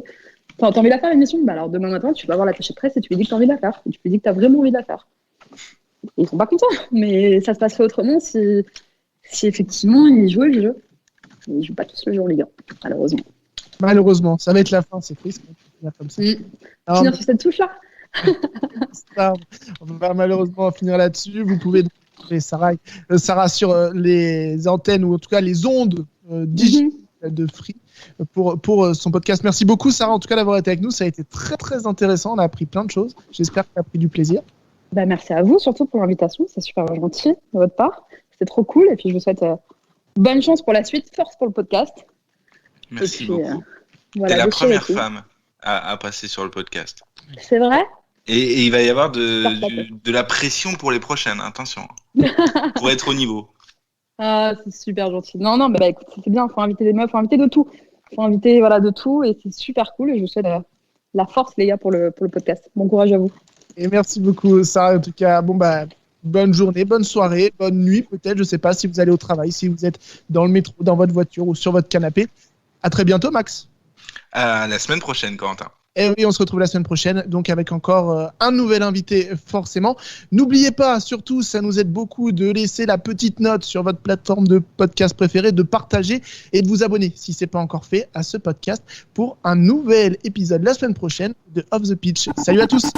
t'as envie de la faire l'émission, bah alors demain matin tu vas voir l'attaché de presse et tu lui dis que t'as envie de la faire, et tu lui dis que t'as vraiment envie de la faire. Et ils sont pas contents, mais ça se passerait autrement si effectivement ils jouaient le jeu. Ils jouent pas tous le jeu en Ligue 1, malheureusement. Malheureusement, ça va être la fin, c'est triste. Comme ça. Finir sur cette touche-là. On va malheureusement finir là-dessus. Vous pouvez trouver Sarah sur les antennes ou en tout cas les ondes digitales de Free pour son podcast. Merci beaucoup Sarah en tout cas d'avoir été avec nous, ça a été très très intéressant, on a appris plein de choses, j'espère que tu as pris du plaisir. Bah, merci à vous surtout pour l'invitation, c'est super gentil de votre part, c'est trop cool et puis je vous souhaite bonne chance pour la suite, force pour le podcast. Merci beaucoup. T'es la première femme à passer sur le podcast. C'est vrai ? Et il va y avoir de la pression pour les prochaines, attention, pour être au niveau. Ah, c'est super gentil. Non, mais écoute, c'est bien, faut inviter des meufs, faut inviter de tout. Faut inviter de tout et c'est super cool et je vous souhaite la force les gars pour le podcast. Bon courage à vous. Et merci beaucoup Sarah, en tout cas, bonne journée, bonne soirée, bonne nuit peut-être, je sais pas si vous allez au travail, si vous êtes dans le métro, dans votre voiture ou sur votre canapé. À très bientôt Max. À la semaine prochaine Corentin. Et oui, on se retrouve la semaine prochaine, donc avec encore un nouvel invité, forcément. N'oubliez pas, surtout, ça nous aide beaucoup de laisser la petite note sur votre plateforme de podcast préférée, de partager et de vous abonner, si ce n'est pas encore fait, à ce podcast pour un nouvel épisode la semaine prochaine de Off the Pitch. Salut à tous!